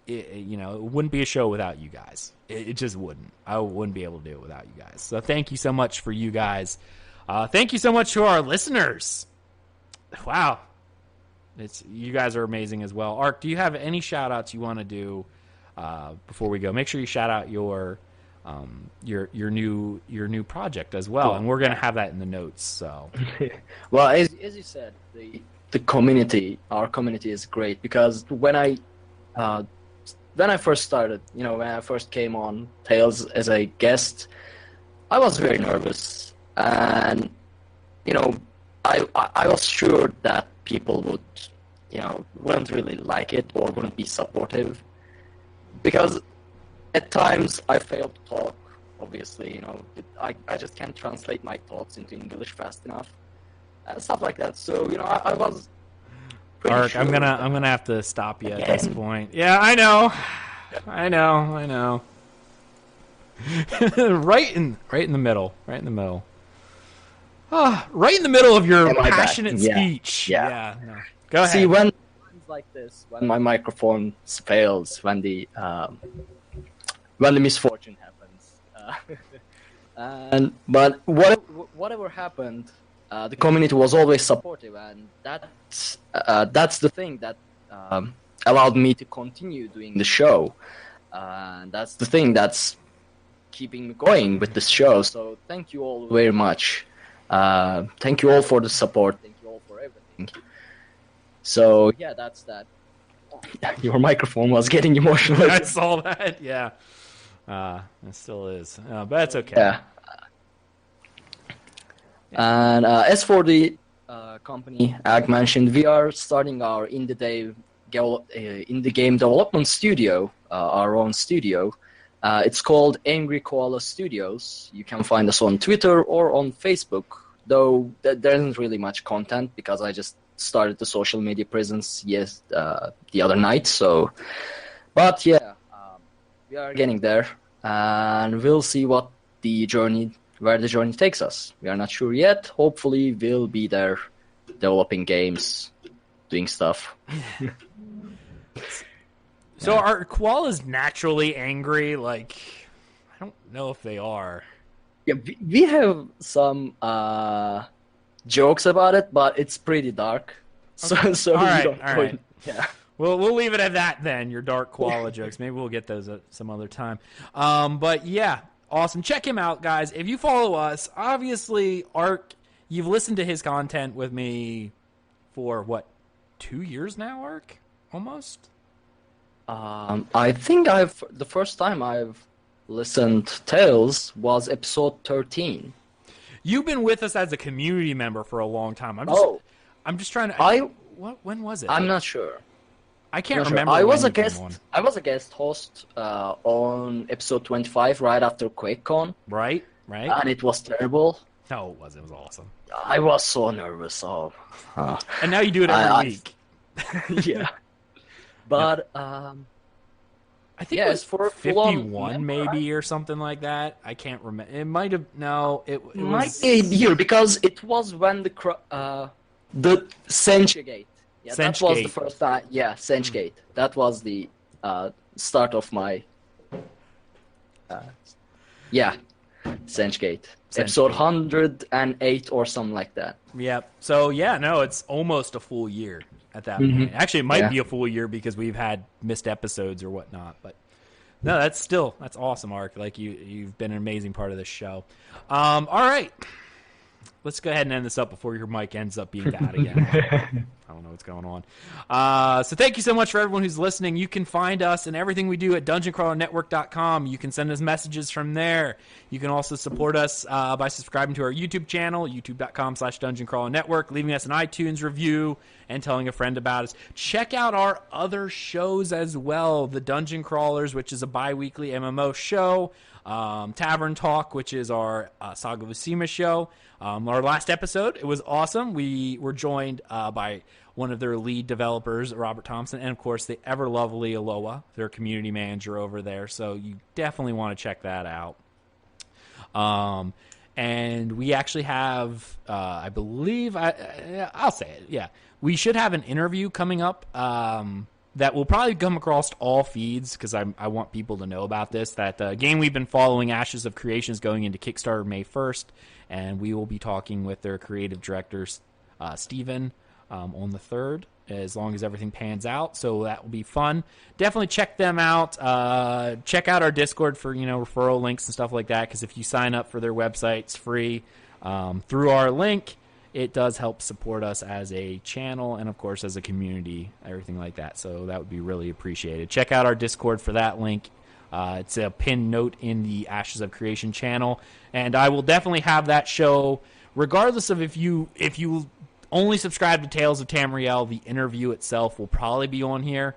A: it wouldn't be a show without you guys. It just wouldn't. I wouldn't be able to do it without you guys. So thank you so much for you guys. Thank you so much to our listeners. Wow. You guys are amazing as well. Ark, do you have any shout outs you want to do before we go? Make sure you shout out your new project as well, and we're going to have that in the notes. So,
B: well, as you said, the community, our community is great, because when I first started, when I first came on Tales as a guest, I was very nervous, and I was sure that people wouldn't really like it or wouldn't be supportive, because at times I failed to talk. Obviously, I just can't translate my thoughts into English fast enough, and stuff like that. So, I was pretty
A: Ark,
B: sure
A: I'm gonna have to stop you at this point. Yeah, I know. right in the middle. Right in the middle. Right in the middle of your passionate speech. Yeah. No. Go ahead.
B: See, when times like this, when my microphone fails, when the misfortune happens, but whatever happened, the community was always supportive, and that's the thing that allowed me to continue doing the show, and that's the thing that's keeping me going with this show. So thank you all very much. Thank you all for the support. Thank you all for everything. So yeah, that's that. Your microphone was getting emotional.
A: I saw that. Yeah, it still is, but that's okay.
B: Yeah. And as for the company Ag mentioned, we are starting our indie game development studio, our own studio. It's called Angry Koala Studios. You can find us on Twitter or on Facebook, though there isn't really much content, because I just started the social media presence the other night. So, but yeah, we are getting there, and we'll see where the journey takes us. We are not sure yet. Hopefully, we'll be there developing games, doing stuff.
A: So are koalas naturally angry? Like, I don't know if they are.
B: Yeah, we have some jokes about it, but it's pretty dark.
A: Okay.
B: So
A: all right,
B: we don't
A: all
B: go
A: right.
B: in. Yeah.
A: We'll leave it at that then. Your dark koala jokes. Maybe we'll get those at some other time. But yeah, awesome. Check him out, guys. If you follow us, obviously, Ark, you've listened to his content with me for what, 2 years now, Ark? Almost.
B: I think the first time I've listened to Tales was episode 13.
A: You've been with us as a community member for a long time. I'm just trying to. When was it?
B: I'm not sure.
A: I can't remember.
B: I was a guest host on episode 25 right after QuakeCon.
A: Right.
B: And it was terrible.
A: No, it was. It was awesome.
B: I was so nervous.
A: And now you do it every week.
B: Yeah. But
A: I think it was for 51 maybe or something like that. I can't remember. It might have. No, it
B: might be a year, because it was when the Sench Gate. Yeah, that was the first time. Yeah, Sench Gate. That was the start of my. Sench Gate. Episode 108 or something like that.
A: Yep. So yeah, no, it's almost a full year at that point. Actually, it might be a full year because we've had missed episodes or whatnot. But no, that's awesome, Ark. Like you've been an amazing part of this show. All right. Let's go ahead and end this up before your mic ends up being bad again. I don't know what's going on. So thank you so much for everyone who's listening. You can find us and everything we do at dungeoncrawlernetwork.com. You can send us messages from there. You can also support us by subscribing to our YouTube channel, youtube.com/dungeoncrawlernetwork, leaving us an iTunes review, and telling a friend about us. Check out our other shows as well. The Dungeon Crawlers, which is a bi-weekly MMO show. Tavern Talk, which is our Saga of Usima show. Our last episode, it was awesome. We were joined by one of their lead developers, Robert Thompson, and of course the ever lovely Aloha, their community manager over there. So you definitely want to check that out. And we actually have, I believe, I'll say it. Yeah, we should have an interview coming up. That will probably come across all feeds because I want people to know about this. That the game we've been following, Ashes of Creation, is going into Kickstarter May 1st, and we will be talking with their creative director, Steven, on the 3rd, as long as everything pans out. So that will be fun. Definitely check them out. Check out our Discord for referral links and stuff like that, because if you sign up for their website, it's free through our link. It does help support us as a channel and, of course, as a community, everything like that. So that would be really appreciated. Check out our Discord for that link. It's a pinned note in the Ashes of Creation channel. And I will definitely have that show, regardless of if you only subscribe to Tales of Tamriel, the interview itself will probably be on here.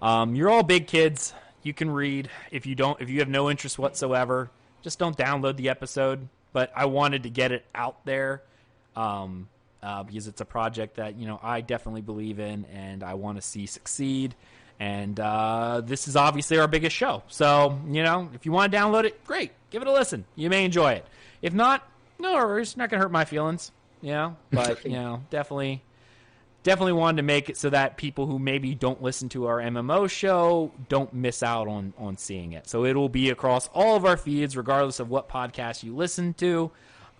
A: You're all big kids. You can read. If you have no interest whatsoever, just don't download the episode. But I wanted to get it out there. Because it's a project that I definitely believe in and I want to see succeed, and this is obviously our biggest show. So if you want to download it, great, give it a listen. You may enjoy it. If not, no worries. Not gonna hurt my feelings. But definitely wanted to make it so that people who maybe don't listen to our MMO show don't miss out on seeing it. So it will be across all of our feeds, regardless of what podcast you listen to.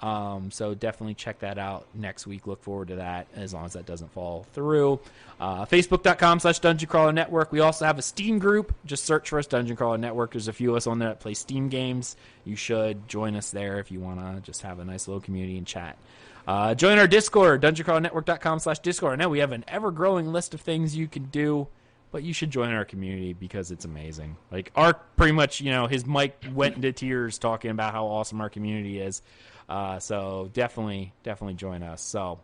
A: So definitely check that out next week. Look forward to that, as long as that doesn't fall through. Facebook.com/Dungeon Crawler Network. We also have a Steam group. Just search for us, Dungeon Crawler Network. There's a few of us on there that play Steam games. You should join us there if you want to just have a nice little community and chat. Join our Discord, DungeonCrawlerNetwork.com/Discord. I know we have an ever-growing list of things you can do, but you should join our community because it's amazing. Like, Ark pretty much, his mic went into tears talking about how awesome our community is. So definitely join us. So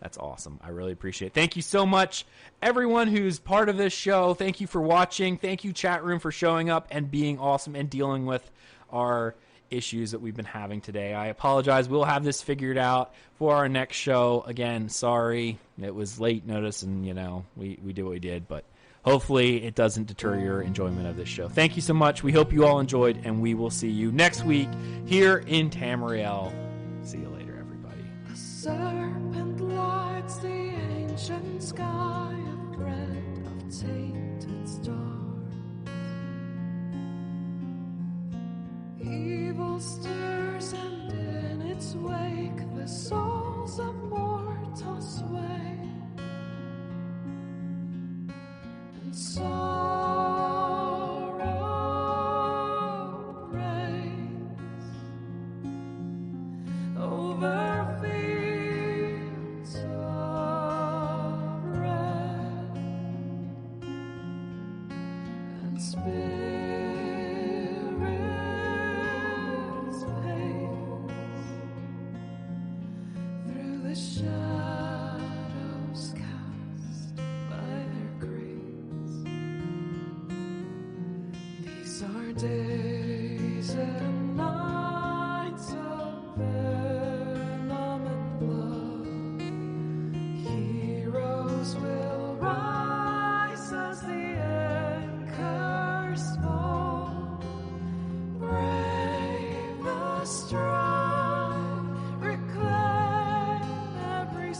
A: that's awesome. I really appreciate it. Thank you so much, everyone who's part of this show. Thank you for watching. Thank you, chat room, for showing up and being awesome and dealing with our issues that we've been having today. I apologize. We'll have this figured out for our next show. Again, sorry. It was late notice and, we did what we did, but hopefully it doesn't deter your enjoyment of this show. Thank you so much. We hope you all enjoyed, and we will see you next week here in Tamriel. See you later, everybody.
D: The serpent lights the ancient sky of red, of tainted stars. Evil stirs, and in its wake the souls of mortals sway. Sorrow reigns over fields of red, and spirits pace through the shadows cast by their graves. These are days and nights of venom and blood. Heroes will rise as the anchors fall. Brave the strong, reclaim every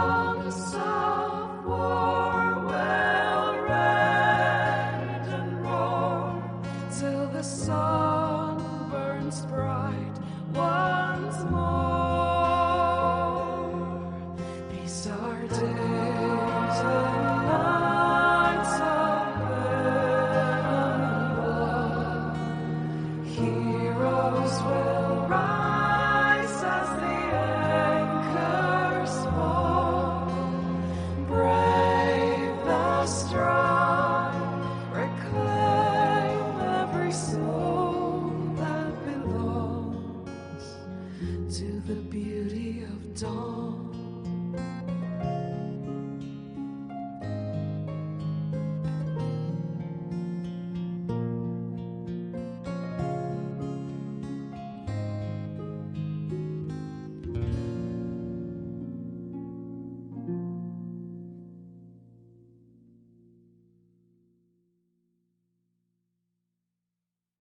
D: songs of war will rend and roar till the sun burns bright once more. These are days and nights of venom blood. Heroes will rise as the anchors fall. Brave the strong, reclaim every soul that belongs to the beauty of dawn.